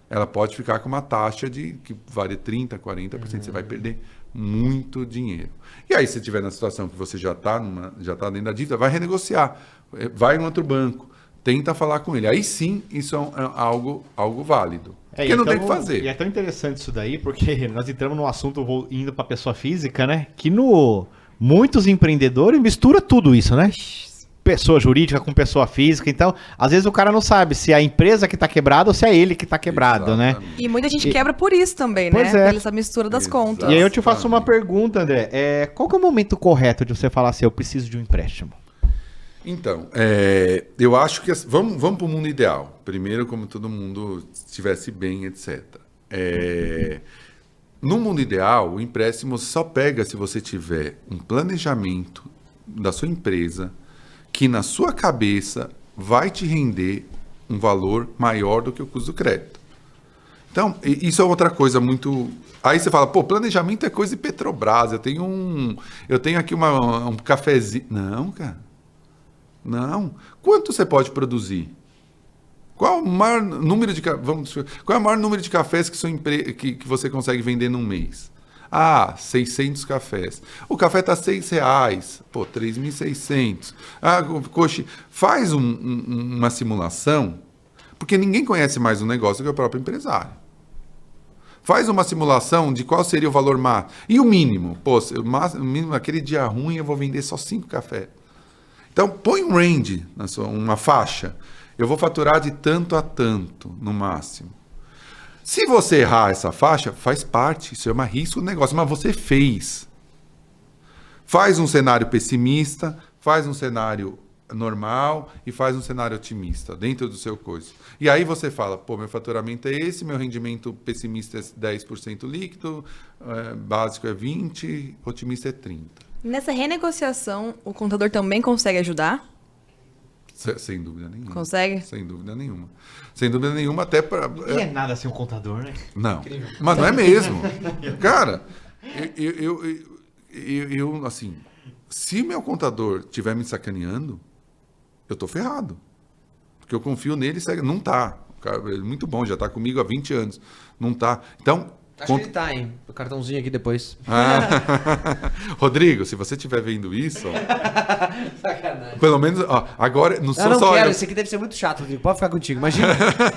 Ela pode ficar com uma taxa que vale 30%, 40%, você vai perder muito dinheiro. E aí, se estiver na situação que você já está dentro da dívida, vai renegociar, vai em outro banco, tenta falar com ele. Aí sim, isso é algo válido. Porque não tem o que fazer. E é tão interessante isso daí, porque nós entramos no assunto indo para pessoa física, né? Que muitos empreendedores misturam tudo isso, né? Pessoa jurídica com pessoa física, então, às vezes o cara não sabe se é a empresa que tá quebrada ou se é ele que tá quebrado, Exatamente. né? E muita gente quebra por isso também, Pois né? é. Pela essa mistura das contas. E aí eu te faço uma pergunta, André. Qual que é o momento correto de você falar assim, eu preciso de um empréstimo? Então, eu acho que... Vamos para o mundo ideal. Primeiro, como todo mundo estivesse bem, etc. No mundo ideal, o empréstimo só pega se você tiver um planejamento da sua empresa que na sua cabeça vai te render um valor maior do que o custo do crédito. Então, isso é outra coisa muito... Aí você fala, pô, planejamento é coisa de Petrobras, eu tenho aqui um cafezinho. Não, cara. Não. Quanto você pode produzir? Qual é o maior número de cafés que você consegue vender num mês? 600 cafés. O café está R$6. Pô, 3.600. Coxa, faz uma simulação, porque ninguém conhece mais o negócio que o próprio empresário. Faz uma simulação de qual seria o valor máximo. E o mínimo? Pô, o mínimo, aquele dia ruim eu vou vender só 5 cafés. Então, põe um range, uma faixa. Eu vou faturar de tanto a tanto, no máximo. Se você errar essa faixa, faz parte, isso é um risco do negócio, mas você fez. Faz um cenário pessimista, faz um cenário normal e faz um cenário otimista dentro do seu coisa. E aí você fala, pô, meu faturamento é esse, meu rendimento pessimista é 10% líquido, básico é 20%, otimista é 30%. Nessa renegociação, o contador também consegue ajudar? Sem dúvida nenhuma. Consegue? Sem dúvida nenhuma. Sem dúvida nenhuma, até para. Ele é nada sem um contador, né? Não, mas não é mesmo. Cara, eu, assim, se meu contador estiver me sacaneando, eu tô ferrado. Porque eu confio nele e segue. Não tá. Cara, ele é muito bom, já tá comigo há 20 anos. Não tá. Então. Acho que ele tá, hein? O cartãozinho aqui depois. Rodrigo, se você estiver vendo isso, ó, Sacanagem. pelo menos, ó, agora não Eu sou não só quero, eu. esse aqui deve ser muito chato, Rodrigo. Pode ficar contigo. Imagina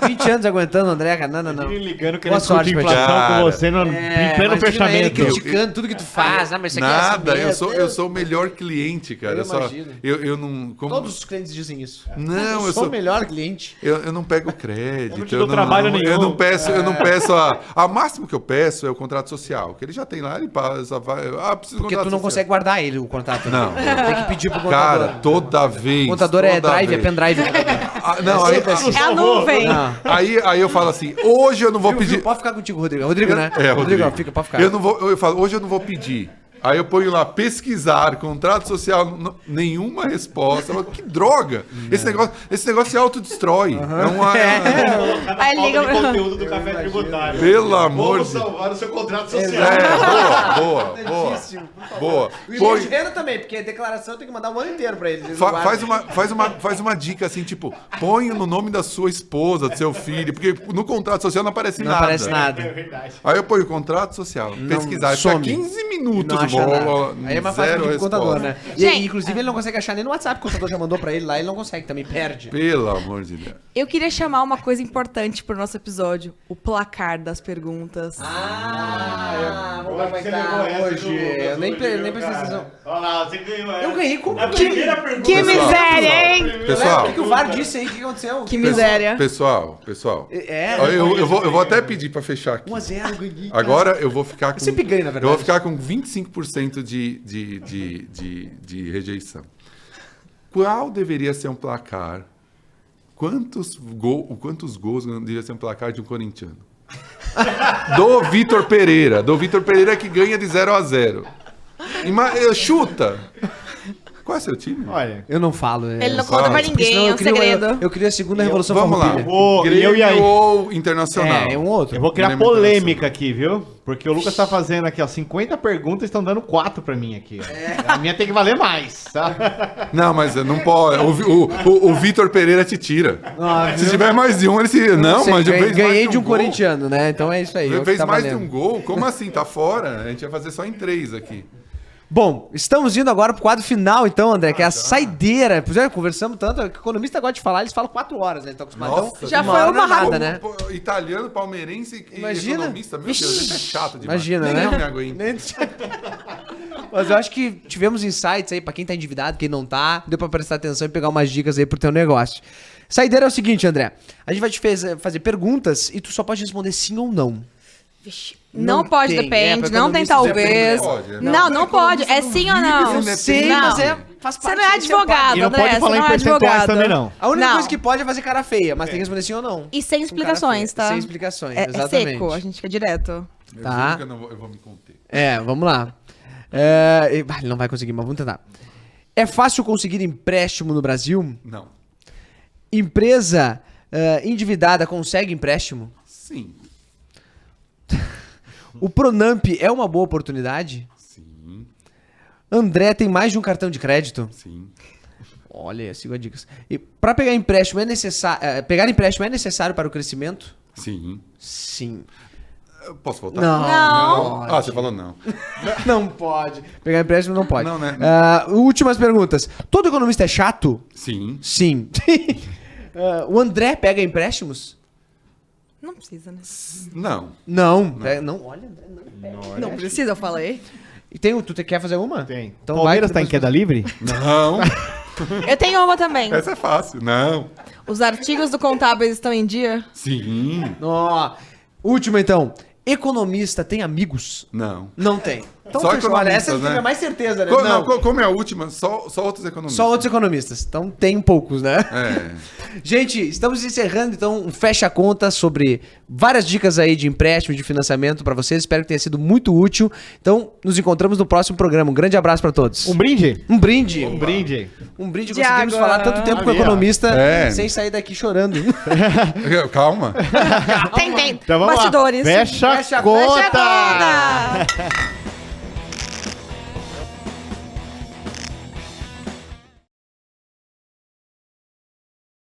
20 anos aguentando o André, cara. Não. Ele ligando, Boa querendo sorte discutir pra ti. inflação Cara, com você no, em pleno imagina fechamento. Ele criticando tudo que tu faz. Mas isso aqui é Nada, assim mesmo. eu sou o melhor cliente, cara. Eu Eu, só, imagino. eu não. Como, Todos os clientes dizem isso. não, eu sou o melhor cliente. Eu não pego crédito. Eu não te dou trabalho nenhum. Eu não peço a máximo que eu peço é o contrato social, que ele já tem lá, ele passa, vai. Preciso Porque contrato tu não social. consegue guardar ele, o contrato. Não. Tem que pedir pro contador. Cara, toda vez. O contador é toda drive, é vez. pendrive. Não, aí, É a nuvem. Não. aí eu falo assim, hoje eu não vou pedir. Pode ficar contigo, Rodrigo. Rodrigo, né? Rodrigo. Fica, pode ficar. Eu falo, hoje eu não vou pedir. Aí eu ponho lá, pesquisar, contrato social, nenhuma resposta. Eu falo, que droga! Esse negócio se autodestrói. É uma. Aí liga. conteúdo do café tributário. Pelo amor de salvar o seu contrato social. Boa. E o Põe- imposto de renda também, porque a declaração tem que mandar o ano inteiro pra eles. Eles Fa- não guardam. faz uma dica assim, tipo, põe no nome da sua esposa, do seu filho, porque no contrato social não aparece Não nada. aparece nada. verdade. Aí eu ponho contrato social, pesquisar, fica some. 15 Não minutos, acha nada. Aí é mais fácil zero pedir pro contador, resposta. né? E, Gente. inclusive ele não consegue achar nem no WhatsApp, que o contador já mandou pra ele lá, ele não consegue, também perde. Pelo amor de Deus. Eu queria chamar uma coisa importante pro nosso episódio: o placar das perguntas. Como vai estar hoje? Eu nem prestei atenção. Olha lá, você ganhou essa. Eu ganhei como? A primeira pergunta. Que Pessoal, miséria, hein? Pessoal, O que o VAR disse aí? O que aconteceu? Que miséria. Pessoal. É, Eu vou até pedir pra fechar aqui. 1x0, ganhei. Agora eu vou ficar com. sempre ganho, na verdade. Eu vou ficar com 25% de rejeição. Qual deveria ser um placar? Quantos gols deveria ser um placar de um corintiano? Do Vitor Pereira. Do Vitor Pereira que ganha de 0-0. Chuta. Qual é seu time? Olha, Eu não falo. Ele não conta pra Porque ninguém, senão é eu um crio- segredo. Eu queria a segunda Revolução Vamos lá. Farroupilha. E eu e aí? Grêmio ou Internacional? É um outro. eu vou criar Grêmio polêmica aqui, viu? Porque o Lucas tá fazendo aqui, ó, 50 perguntas e estão dando 4 pra mim aqui. Ó. A minha tem que valer mais, tá? Não, mas não pode. O Vitor Pereira te tira. Se tiver mais de um, ele se. Não, Você mas já fez ganhei mais de um gol. corintiano, né? Então é isso aí. é o que Fez tá mais de valendo. um gol? Como assim? Tá fora? A gente vai fazer só em 3 aqui. Bom, estamos indo agora pro quadro final, então, André, que é a saideira. Pois é, conversamos tanto, que o economista gosta de falar, eles falam 4 horas, né? Então, Nossa, Já uma foi hora uma não é nada, rápida, né? Pô, italiano, palmeirense e Imagina. economista. Meu Deus, isso é chato demais. Imagina, Nem né? eu me aguento. Nem- Mas eu acho que tivemos insights aí pra quem tá endividado, quem não tá. Deu pra prestar atenção e pegar umas dicas aí pro teu negócio. Saideira é o seguinte, André. A gente vai te fazer perguntas e tu só pode responder sim ou não. Não, Não pode, tem. depende. É, pra não tem economista talvez. pode, né? Não pode. É sim ou não? Eu Sei, Não. mas faz Você parte. não é esse teu advogado, E não André. pode Você falar em não é percentuais advogado. também, não. A única Não. coisa que pode é fazer cara feia, mas tem que responder sim ou não. E sem Com cara explicações, feia. tá? Sem explicações, É exatamente. seco, a gente fica direto. Eu Tá. juro que eu vou me conter. Vamos lá. Ele não vai conseguir, mas vamos tentar. É fácil conseguir empréstimo no Brasil? Não. Empresa endividada consegue empréstimo? Sim. O Pronamp é uma boa oportunidade? Sim. André tem mais de um cartão de crédito? Sim. Olha, siga as dicas. E para pegar empréstimo pegar empréstimo é necessário para o crescimento? Sim. Sim. Eu posso voltar? Não. Ah, você falou não. Não pode. Pegar empréstimo não pode. Não, né? Últimas perguntas. Todo economista é chato? Sim. Sim. O André pega empréstimos? Não precisa, né? Não. Não. Não. Olha, André, não. Não precisa, eu falei. E tu quer fazer uma? Tem. Então Palmeiras vai, tá em queda livre? Não. Eu tenho uma também. Essa é fácil. Não. Os artigos do Contábeis estão em dia? Sim. Ó, última então. Economista tem amigos? Não. Não tem. Então, Só fechou. Olha, essa economistas, teve né? mais certeza, né? Não, como é a última, só outros economistas. Só outros economistas. Então tem poucos, né? É. Gente, estamos encerrando então um fecha conta sobre várias dicas aí de empréstimo, de financiamento para vocês. Espero que tenha sido muito útil. Então, nos encontramos no próximo programa. Um grande abraço para todos. Um brinde? Um brinde. Um brinde. Um brinde. De Conseguimos água. falar tanto tempo com o Ali, ó. economista É. sem sair daqui chorando. Calma. Tem. Então vamos Bastidores. lá. Fecha a Fecha a conta! Fecha a conta!